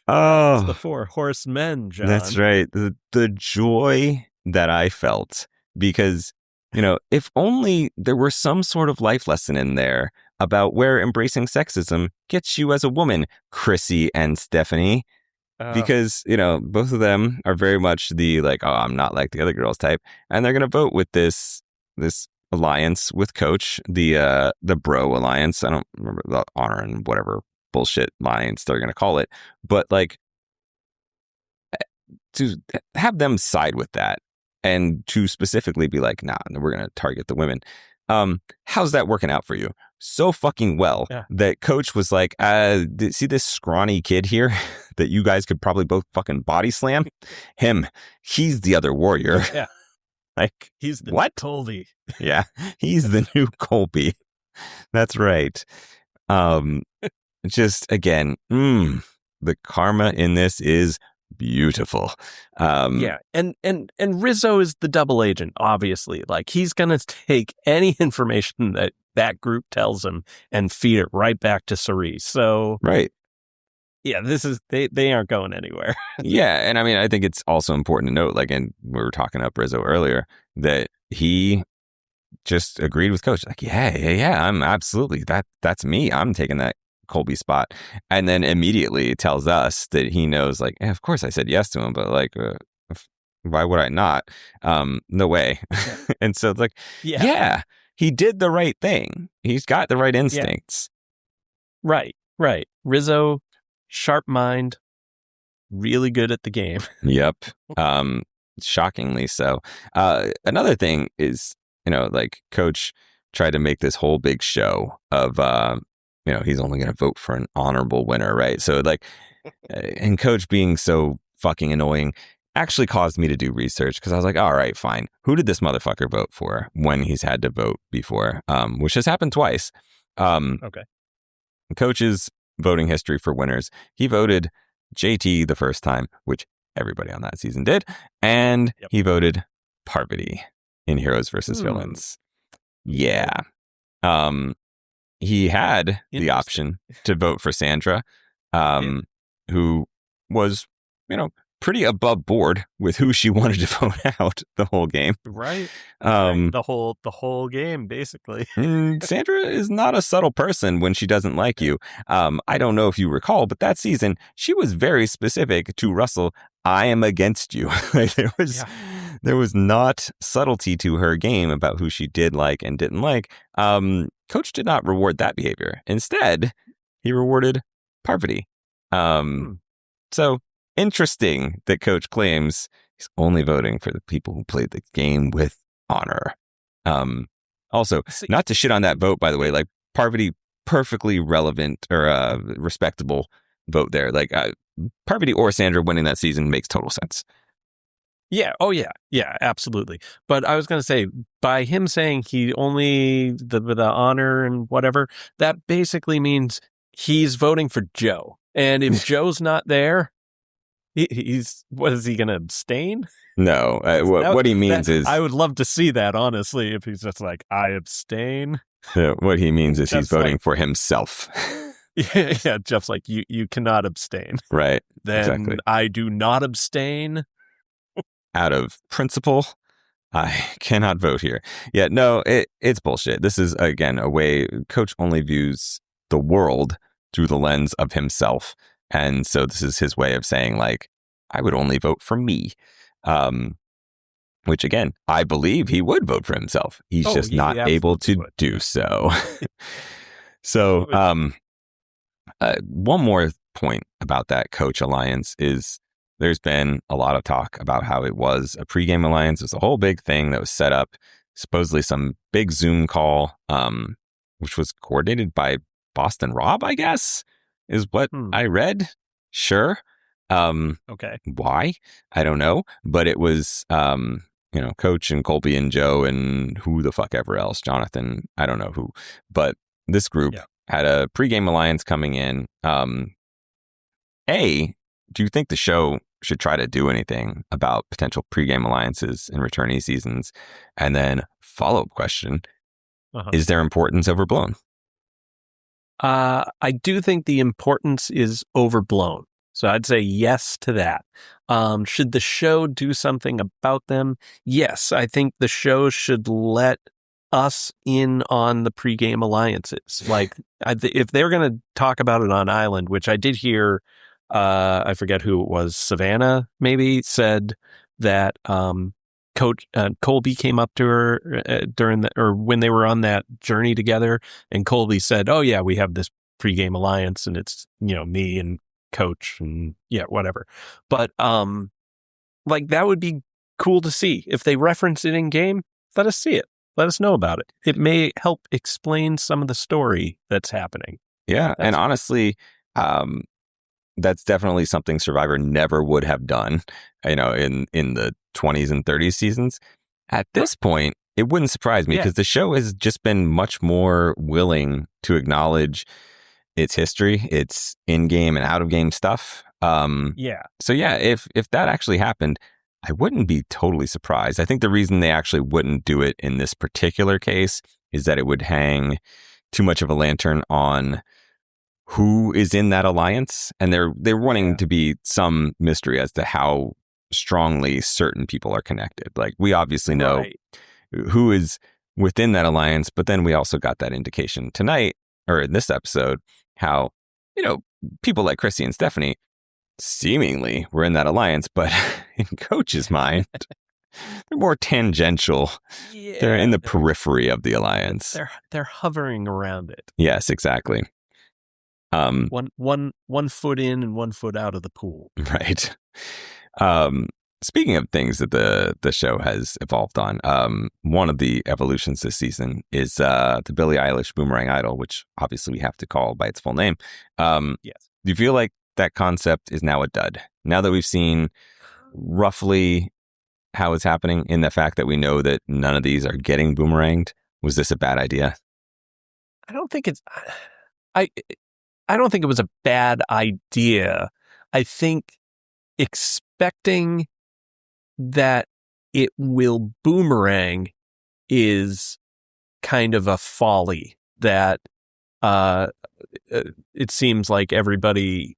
Oh, it's the 4 Horsemen, John. That's right. The joy that I felt, because, if only there were some sort of life lesson in there about where embracing sexism gets you as a woman, Chrissy and Stephanie. Because, both of them are very much the like, oh, I'm not like the other girls type. And they're going to vote with this alliance with Coach, the bro alliance. I don't remember the honor and whatever bullshit alliance they're going to call it. But like, to have them side with that and to specifically be like, nah, we're going to target the women. How's that working out for you? So fucking well that Coach was like, see this scrawny kid here that you guys could probably both fucking body slam? Him. He's the other warrior. Yeah. Like, he's the what? Colby. Yeah. He's the new Colby. That's right. Just again, the karma in this is beautiful. And Rizo is the double agent, obviously. Like, he's gonna take any information that group tells him and feed it right back to Cirie. So right. Yeah, this is they aren't going anywhere. Yeah, and I mean, I think it's also important to note, like, and we were talking up Rizo earlier, that he just agreed with Coach. Like, yeah, I'm absolutely, that's me. I'm taking that Colby spot. And then immediately tells us that he knows, like, of course I said yes to him, but like, why would I not? No way. And so it's like, yeah, he did the right thing. He's got the right instincts. Right. Rizo, sharp mind, really good at the game. Yep. Shockingly so. Another thing is, like, Coach tried to make this whole big show of, he's only going to vote for an honorable winner, right? So like, and Coach being so fucking annoying actually caused me to do research, because I was like, all right, fine. Who did this motherfucker vote for when he's had to vote before? Which has happened twice. Okay. Coach's voting history for winners. He voted JT the first time, which everybody on that season did. And he voted Parvati in Heroes versus Villains. Yeah. He had the option to vote for Sandra, who was, pretty above board with who she wanted to vote out the whole game. Right. The whole game, basically. Sandra is not a subtle person when she doesn't like you. I don't know if you recall, but that season she was very specific to Russell. I am against you. There was not subtlety to her game about who she did like and didn't like. Coach did not reward that behavior. Instead, he rewarded Parvati. So interesting that Coach claims he's only voting for the people who played the game with honor. Also, not to shit on that vote, by the way, like, Parvati, perfectly relevant or respectable vote there. Like, Parvati or Sandra winning that season makes total sense. Yeah. Oh, yeah. Yeah, absolutely. But I was going to say, by him saying he only the honor and whatever, that basically means he's voting for Joe. And if Joe's not there, he's, what is he going to abstain? No. What he means is, I would love to see that, honestly, if he's just like, I abstain. What he means is Jeff's he's voting for himself. Yeah. Jeff's like, you cannot abstain. Right. Then exactly. I do not abstain. Out of principle, I cannot vote here. Yeah, no, it's bullshit. This is, again, a way Coach only views the world through the lens of himself. And so this is his way of saying, like, I would only vote for me. Which, again, I believe he would vote for himself. He's just not able to do so. So, one more point about that coach alliance is there's been a lot of talk about how it was a pregame alliance. It was a whole big thing that was set up, supposedly some big Zoom call, which was coordinated by Boston Rob, I guess, is what I read. Sure. Okay. Why? I don't know. But it was, Coach and Colby and Joe and who the fuck ever else, Jonathan, I don't know who. But this group had a pregame alliance coming in. Do you think the show should try to do anything about potential pregame alliances in returnee seasons? And then follow-up question, is their importance overblown? I do think the importance is overblown. So I'd say yes to that. Should the show do something about them? Yes, I think the show should let us in on the pregame alliances. Like, if they're going to talk about it on Island, which I did hear, I forget who it was, Savannah maybe, said that Coach Colby came up to her when they were on that journey together, and Colby said, "Oh yeah, we have this pregame alliance, and it's me and Coach and whatever." But like, that would be cool to see if they reference it in game. Let us see it. Let us know about it. It may help explain some of the story that's happening. Yeah, and honestly, that's definitely something Survivor never would have done, in the 20s and 30s seasons. At this point, it wouldn't surprise me because the show has just been much more willing to acknowledge its history, its in-game and out-of-game stuff. So if that actually happened, I wouldn't be totally surprised. I think the reason they actually wouldn't do it in this particular case is that it would hang too much of a lantern on who is in that alliance, and they're wanting to be some mystery as to how strongly certain people are connected. Like, we obviously know who is within that alliance, but then we also got that indication tonight, or in this episode, how people like Chrissy and Stephanie seemingly were in that alliance, but in Coach's mind, they're more tangential. They're in the periphery of the alliance. They're hovering around it. Yes, exactly. One foot in and 1 foot out of the pool. Right. Speaking of things that the show has evolved on, one of the evolutions this season is the Billie Eilish Boomerang Idol, which obviously we have to call by its full name. Yes. Do you feel like that concept is now a dud? Now that we've seen roughly how it's happening, in the fact that we know that none of these are getting boomeranged, was this a bad idea? I don't think it's... I don't think it was a bad idea. I think expecting that it will boomerang is kind of a folly that it seems like everybody,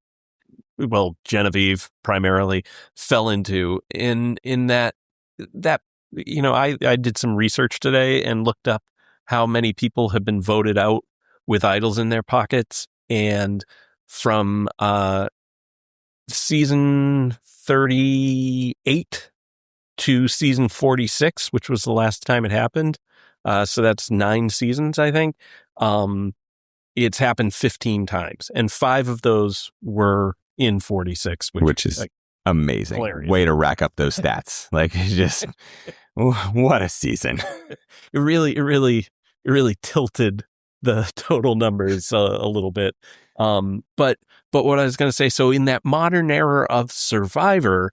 well, Genevieve primarily, fell into in that I did some research today and looked up how many people have been voted out with idols in their pockets. And from season 38 to season 46, which was the last time it happened, so that's 9 seasons, I think, it's happened 15 times. And 5 of those were in 46. Which is amazing. Hilarious. Way to rack up those stats. Like, it's just, what a season. It really tilted the total numbers a little bit. But what I was going to say, so in that modern era of Survivor,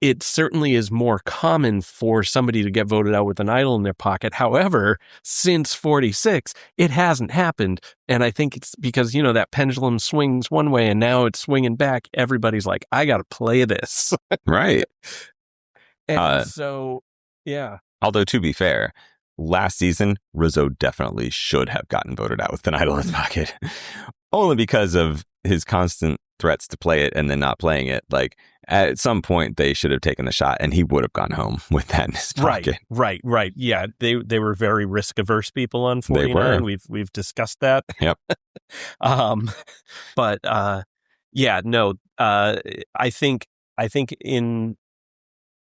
it certainly is more common for somebody to get voted out with an idol in their pocket. However, since 46, it hasn't happened. And I think it's because, that pendulum swings one way and now it's swinging back. Everybody's like, I got to play this. Right. And so, yeah. Although, to be fair, last season, Rizo definitely should have gotten voted out with an idol in his pocket. Only because of his constant threats to play it and then not playing it. Like, at some point, they should have taken the shot and he would have gone home with that in his pocket. Right. Yeah, they were very risk-averse people on 49. We've discussed that. Yep. But, I think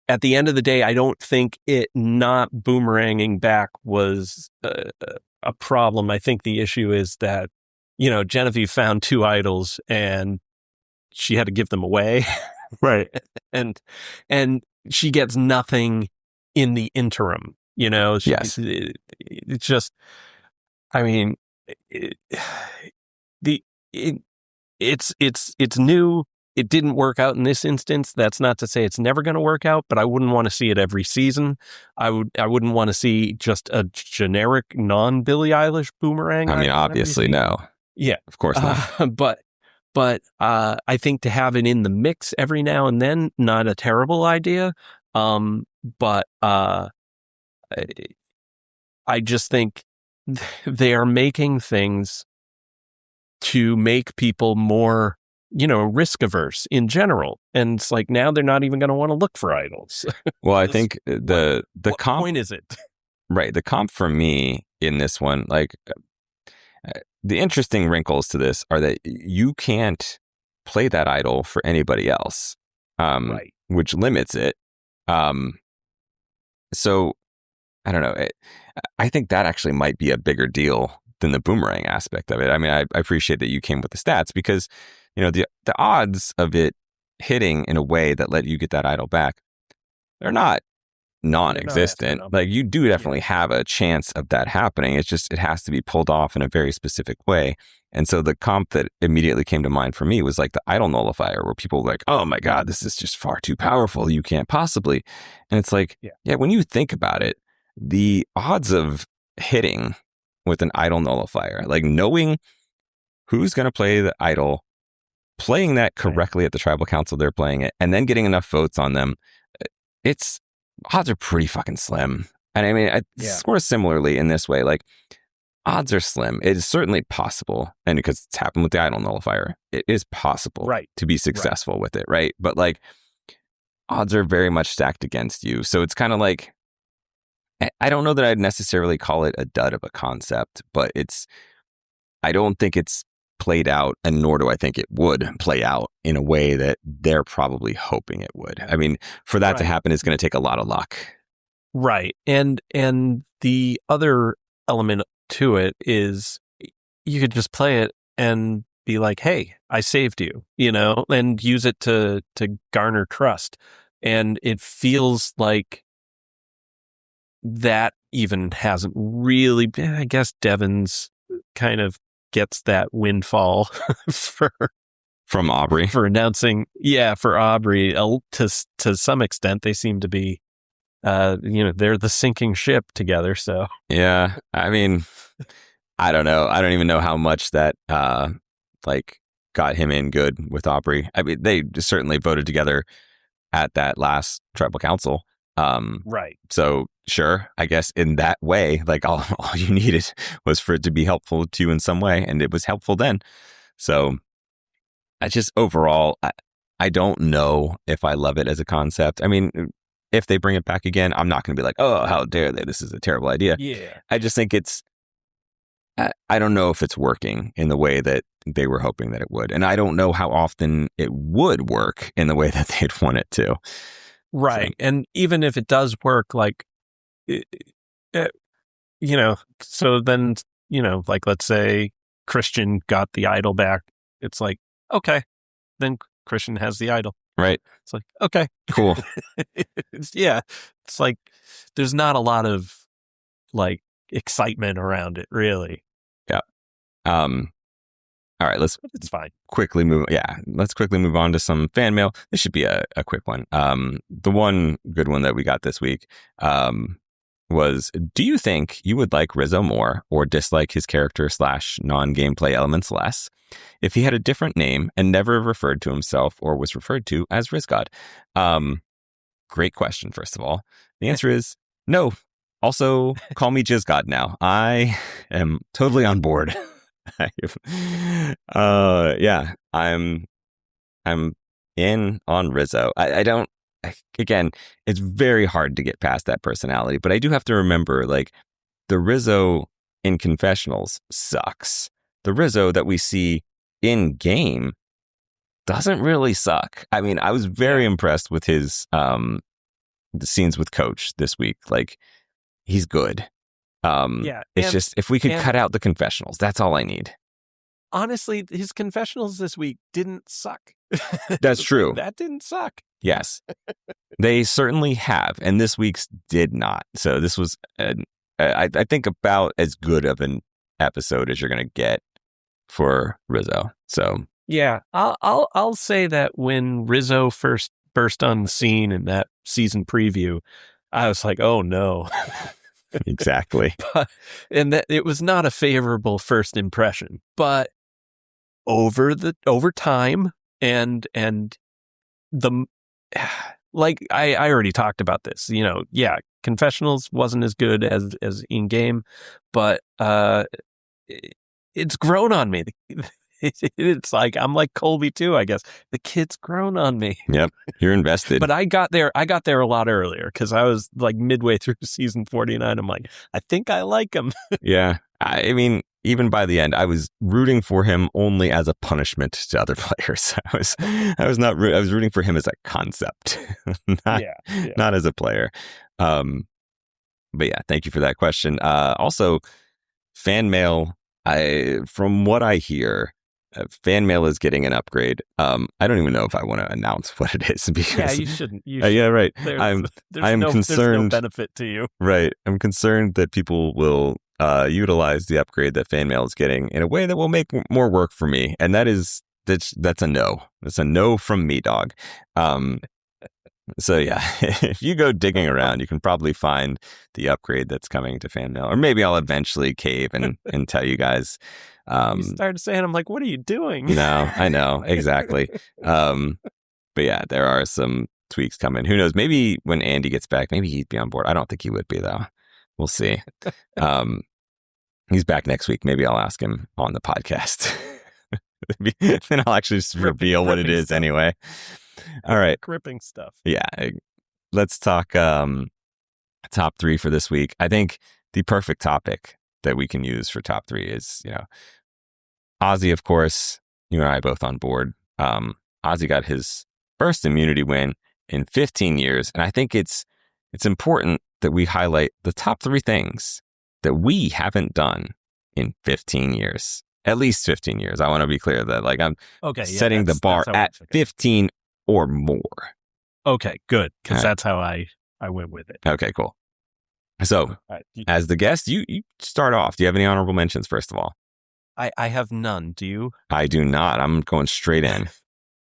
at the end of the day, I don't think it not boomeranging back was a problem. I think the issue is that Genevieve found 2 idols and she had to give them away. Right. and she gets nothing in the interim, Yes. It's just, I mean, it, it's new. It didn't work out in this instance. That's not to say it's never going to work out, but I wouldn't want to see it every season. I wouldn't want to see just a generic non-Billie Eilish Boomerang. I mean, obviously, no. Yeah, of course not. But I think to have it in the mix every now and then, not a terrible idea. But I just think they are making things to make people more, risk averse in general. And it's like now they're not even going to want to look for idols. Well, I think the what comp point is it? Right. The comp for me in this one, the interesting wrinkles to this are that you can't play that idol for anybody else, Right. which limits it. So I don't know. I think that actually might be a bigger deal than the Boomerang aspect of it. I mean, I appreciate that you came with the stats because, the odds of it hitting in a way that let you get that idol back, they're not non-existent. Like you do definitely have a chance of that happening. It's just, it has to be pulled off in a very specific way. And so the comp that immediately came to mind for me was like the idol nullifier, where people were like, oh my God, this is just far too powerful. You can't possibly. And it's like, yeah, when you think about it, the odds of hitting with an idol nullifier, like knowing who's going to play the idol, playing that correctly at the tribal council they're playing it, and then getting enough votes on them, odds are pretty fucking slim. And I mean, sort of similarly in this way, like odds are slim. It is certainly possible. And because it's happened with the idol nullifier, it is possible to be successful with it. Right. But like odds are very much stacked against you. So it's kind of like, I don't know that I'd necessarily call it a dud of a concept, but I don't think it's played out, and nor do I think it would play out in a way that they're probably hoping it would. I mean, for that to happen is going to take a lot of luck. Right. And the other element to it is you could just play it and be like, hey, I saved you, and use it to garner trust. And it feels like that even hasn't really been, I guess Devon's kind of gets that windfall from Aubry for announcing. Yeah, for Aubry to some extent, they seem to be, they're the sinking ship together. So yeah, I mean, I don't know. I don't even know how much that got him in good with Aubry. I mean, they certainly voted together at that last tribal council. Right. So sure, I guess in that way, like all you needed was for it to be helpful to you in some way, and it was helpful then. So I just overall, I don't know if I love it as a concept. I mean, if they bring it back again, I'm not going to be like, oh, how dare they? This is a terrible idea. Yeah. I just think I don't know if it's working in the way that they were hoping that it would. And I don't know how often it would work in the way that they'd want it to. Right. So, and even if it does work, so then, like, let's say Christian got the idol back. It's like, okay, then Christian has the idol. Right. It's like, okay, cool. It's like, there's not a lot of like excitement around it, really. Yeah. All right, it's fine. Quickly move. Yeah, let's quickly move on to some fan mail. This should be a quick one. The one good one that we got this week was, do you think you would like Rizo more or dislike his character / non-gameplay elements less if he had a different name and never referred to himself or was referred to as Rizgod? Great question, first of all. The answer is no. Also, call me Jizzgod now. I am totally on board. Yeah, I'm in on Rizo. Again, it's very hard to get past that personality, but I do have to remember, like, the Rizo in confessionals sucks. The Rizo that we see in game doesn't really suck. I mean, I was very impressed with his the scenes with Coach this week. Like, he's good. It's just, if we could cut out the confessionals, that's all I need. honestly, his confessionals this week didn't suck. That's true. That didn't suck. Yes, they certainly have, and this week's did not. So this was, I think, about as good of an episode as you're going to get for Rizo. So yeah, I'll say that when Rizo first burst on the scene in that season preview, I was like, oh no. exactly. And that it was not a favorable first impression, but over time and the like I already talked about this, yeah, confessionals wasn't as good as in game, but it's grown on me. It's like I'm like Colby too, I guess. The kid's grown on me. Yep, you're invested. But I got there a lot earlier because I was like midway through season 49. I'm like, I think I like him. Yeah, I mean, even by the end, I was rooting for him only as a punishment to other players. I was rooting for him as a concept, not as a player. But yeah, thank you for that question. Also, fan mail. From what I hear, fan mail is getting an upgrade. I don't even know if I want to announce what it is because yeah, you shouldn't. Yeah, right. I'm concerned. There's no benefit to you. Right. I'm concerned that people will utilize the upgrade that fan mail is getting in a way that will make more work for me, and that's a no. That's a no from me, dog. So yeah, if you go digging around, you can probably find the upgrade that's coming to fan mail, or maybe I'll eventually cave and tell you guys. You started saying, I'm like, what are you doing? No, I know exactly. But yeah, there are some tweaks coming. Who knows? Maybe when Andy gets back, maybe he'd be on board. I don't think he would be though. We'll see. He's back next week. Maybe I'll ask him on the podcast. Then I'll actually just reveal what it is anyway. All right. Gripping stuff. Yeah. Let's talk top 3 for this week. I think the perfect topic that we can use for top 3 is, Ozzy, of course, you and I both on board. Ozzy got his first immunity win in 15 years. And I think it's important that we highlight the top 3 things that we haven't done in 15 years. At least 15 years. I want to be clear that I'm setting the bar at 15 or more. Okay, good. Because that's how I went with it. Okay, cool. So, as the guest, you start off. Do you have any honorable mentions, first of all? I have none. Do you? I do not. I'm going straight in.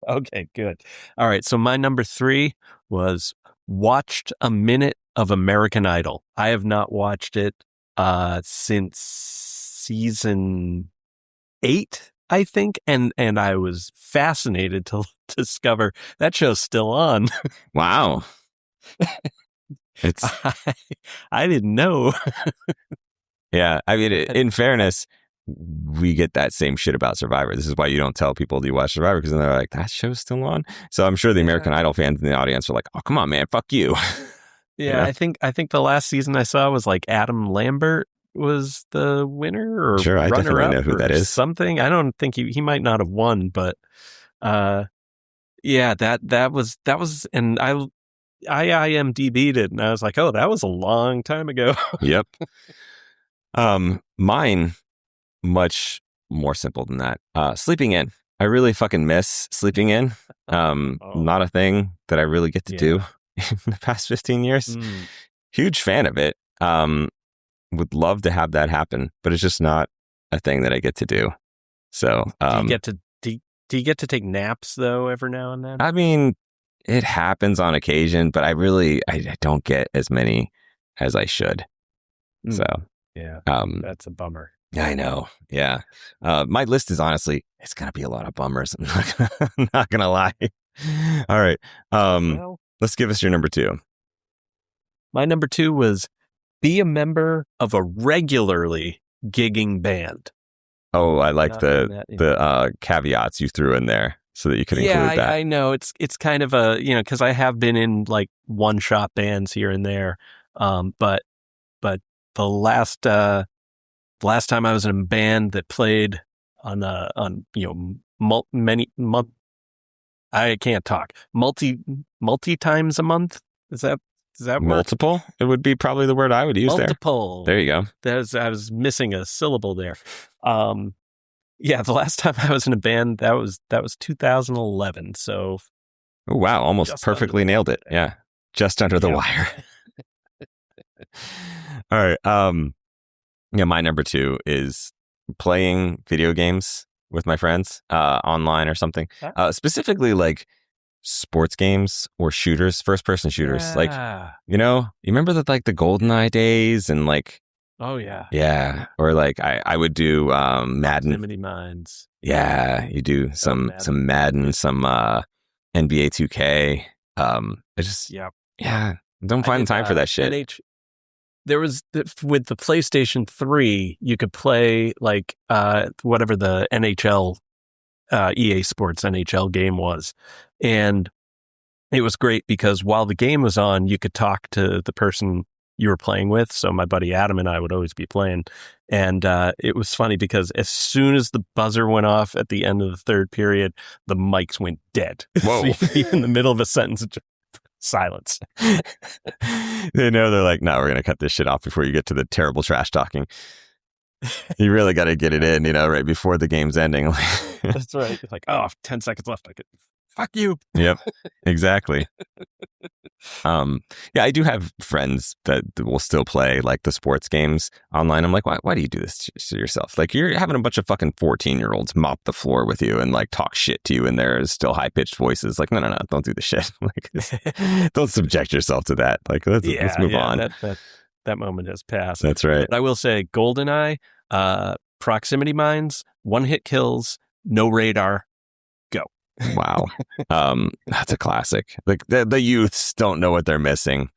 Okay, good. All right. So my number 3 was watched a minute of American Idol. I have not watched it since season 8, I think, and I was fascinated to discover that show's still on. Wow. I didn't know. Yeah, I mean, in fairness, we get that same shit about Survivor. This is why you don't tell people, do you watch Survivor? Because then they're like, that show's still on? So I'm sure the American Idol fans in the audience are like, oh, come on, man, fuck you. Yeah, I think the last season I saw was like Adam Lambert was the winner, or sure, I definitely know who that is. Something. I don't think he might not have won, but yeah, that was, and I IMDb'd it, and I was like, oh, that was a long time ago. Yep. Mine, much more simple than that. Sleeping in. I really fucking miss sleeping in. Not a thing that I really get to do in the past 15 years. Huge fan of it. Would love to have that happen, but it's just not a thing that I get to do. So, do you get to take naps though every now and then? I mean, it happens on occasion, but I don't get as many as I should. So, yeah, that's a bummer. I know. Yeah. My list is honestly, it's going to be a lot of bummers. I'm not going to lie. All right. Let's give us your number 2. My number 2 was be a member of a regularly gigging band. Oh, I like the caveats you threw in there so that you could include that. I know it's kind of a, because I have been in like one-shot bands here and there. But the last time I was in a band that played on I can't talk, multi times a month. Does that work? Multiple? It would be probably the word I would use Multiple. there. There you go. I was missing a syllable there. Yeah, the last time I was in a band, that was 2011. So Oh, wow. Almost just perfectly under the nailed it. wire. Yeah. Just under the Yeah. wire. All right. Yeah, my number 2 is playing video games with my friends, online or something. Specifically like sports games or shooters, first person shooters. Like, Yeah. you remember the GoldenEye days and like, Oh yeah. yeah. Or like I would do Madden. Proximity Mines. Yeah, you do some Madden, some NBA 2K. I just don't find time for that shit. There was with the PlayStation 3, you could play like whatever the NHL EA Sports NHL game was, and it was great because while the game was on, you could talk to the person you were playing with. So my buddy Adam and I would always be playing. And it was funny because as soon as the buzzer went off at the end of the third period, the mics went dead. Whoa. So you'd be in the middle of a sentence, just silence. They know, they're like, no, we're going to cut this shit off before you get to the terrible trash talking. You really got to get it in, right before the game's ending. That's right. It's like, 10 seconds left. I could, fuck you. Yep, exactly. Yeah, I do have friends that will still play like the sports games online. I'm like, why do you do this to yourself? Like, you're having a bunch of fucking 14-year-olds mop the floor with you and like talk shit to you, and there's still high pitched voices. Like, no, don't do the shit. Like, don't subject yourself to that. Like, let's move on. That moment has passed. That's right. But I will say, GoldenEye, proximity mines, one hit kills, no radar. Wow. That's a classic. Like the youths don't know what they're missing.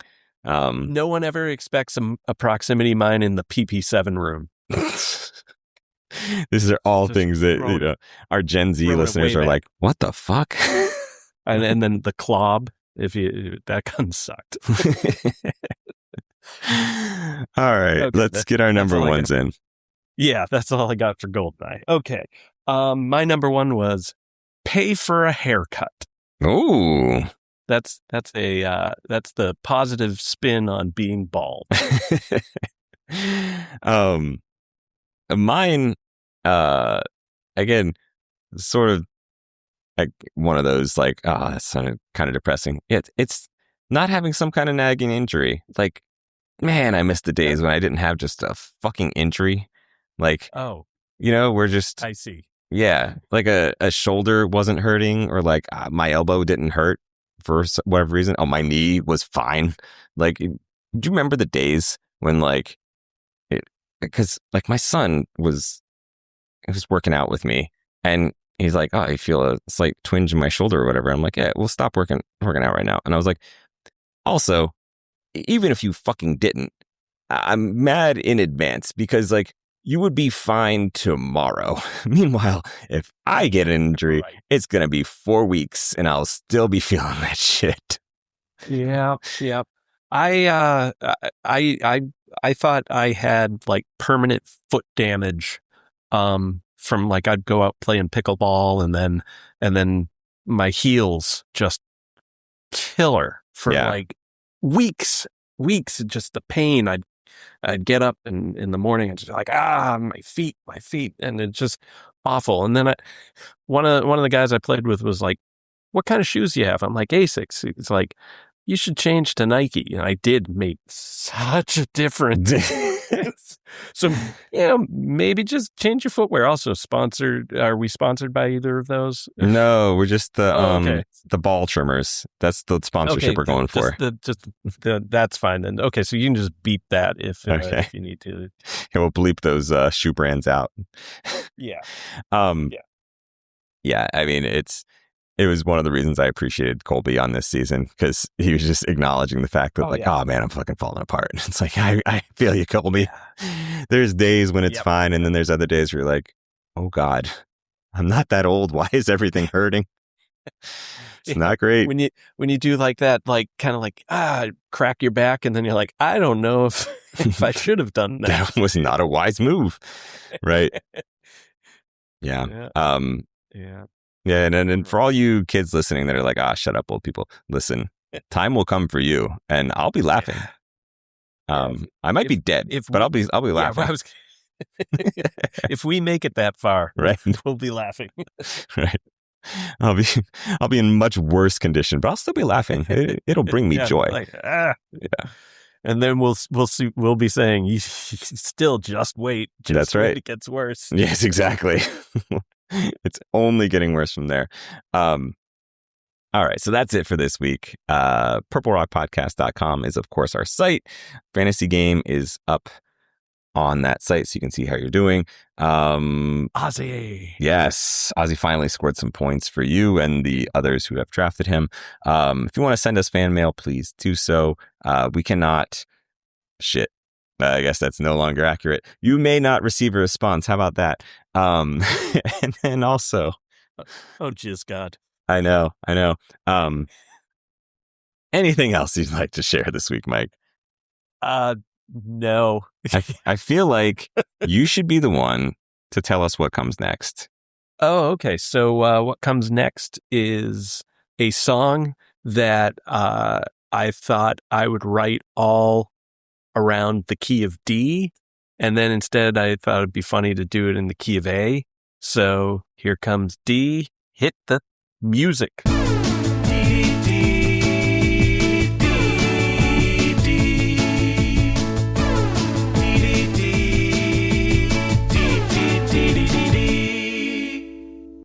No one ever expects a proximity mine in the PP7 room. These are all things that our Gen Z listeners are like, what the fuck? and then the Clob, that gun sucked. All right, okay, let's get our number ones in. Yeah, that's all I got for GoldenEye. Okay. My number 1 was pay for a haircut. Ooh. That's the positive spin on being bald. Mine, again, sort of like one of those like, that's kind of depressing. It's not having some kind of nagging injury. Like, man, I miss the days when I didn't have just a fucking injury. Like, we're just, I see. Yeah, like a shoulder wasn't hurting, or like my elbow didn't hurt for whatever reason. Oh, my knee was fine. Like, do you remember the days when like because like my son was working out with me, and he's like, oh, I feel a slight twinge in my shoulder or whatever. I'm like, yeah, we'll stop working out right now. And I was like, also, even if you fucking didn't, I'm mad in advance because like, you would be fine tomorrow. Meanwhile, if I get an injury, It's going to be 4 weeks and I'll still be feeling that shit. Yeah. I thought I had like permanent foot damage from like I'd go out playing pickleball and then my heels just killer for like weeks, just the pain. I'd get up in the morning and just like, my feet. And it's just awful. And then one of the guys I played with was like, what kind of shoes do you have? I'm like, Asics. It's like, you should change to Nike. And I did make such a difference. So, maybe just change your footwear. Also are we sponsored by either of those? No, we're just the ball trimmers. That's the sponsorship we're going for. That's fine then. Okay, so you can just beep that if you need to. Yeah, we'll bleep those shoe brands out. Yeah. Yeah, I mean, it was one of the reasons I appreciated Colby on this season, because he was just acknowledging the fact that oh man, I'm fucking falling apart. It's like, I feel you, Colby. There's days when it's fine, and then there's other days where you're like, oh God, I'm not that old. Why is everything hurting? It's not great. When you do like that, like kind of like, crack your back, and then you're like, I don't know if I should have done that. That was not a wise move. Right. Yeah. Yeah, and for all you kids listening that are like, shut up, old people. Listen, time will come for you, and I'll be laughing. I might be dead, but I'll be laughing. If we make it that far, Right. we'll be laughing. Right. I'll be in much worse condition, but I'll still be laughing. It'll bring me Yeah, joy. Yeah. And then we'll be saying, you still just wait. That's right. It gets worse. Yes, exactly. It's only getting worse from there. All right, so that's it for this week. PurpleRockPodcast.com is, of course, our site. Fantasy Game is up on that site, so you can see how you're doing. Ozzy. Yes, Ozzy finally scored some points for you and the others who have drafted him. If you want to send us fan mail, please do so. We cannot... Shit. I guess that's no longer accurate. You may not receive a response. How about that? And then also... Oh, jizz God. I know. Anything else you'd like to share this week, Mike? No. I feel like you should be the one to tell us what comes next. Oh, okay. So what comes next is a song that I thought I would write all around the key of D, and then instead I thought it'd be funny to do it in the key of A. So here comes D. Hit the music.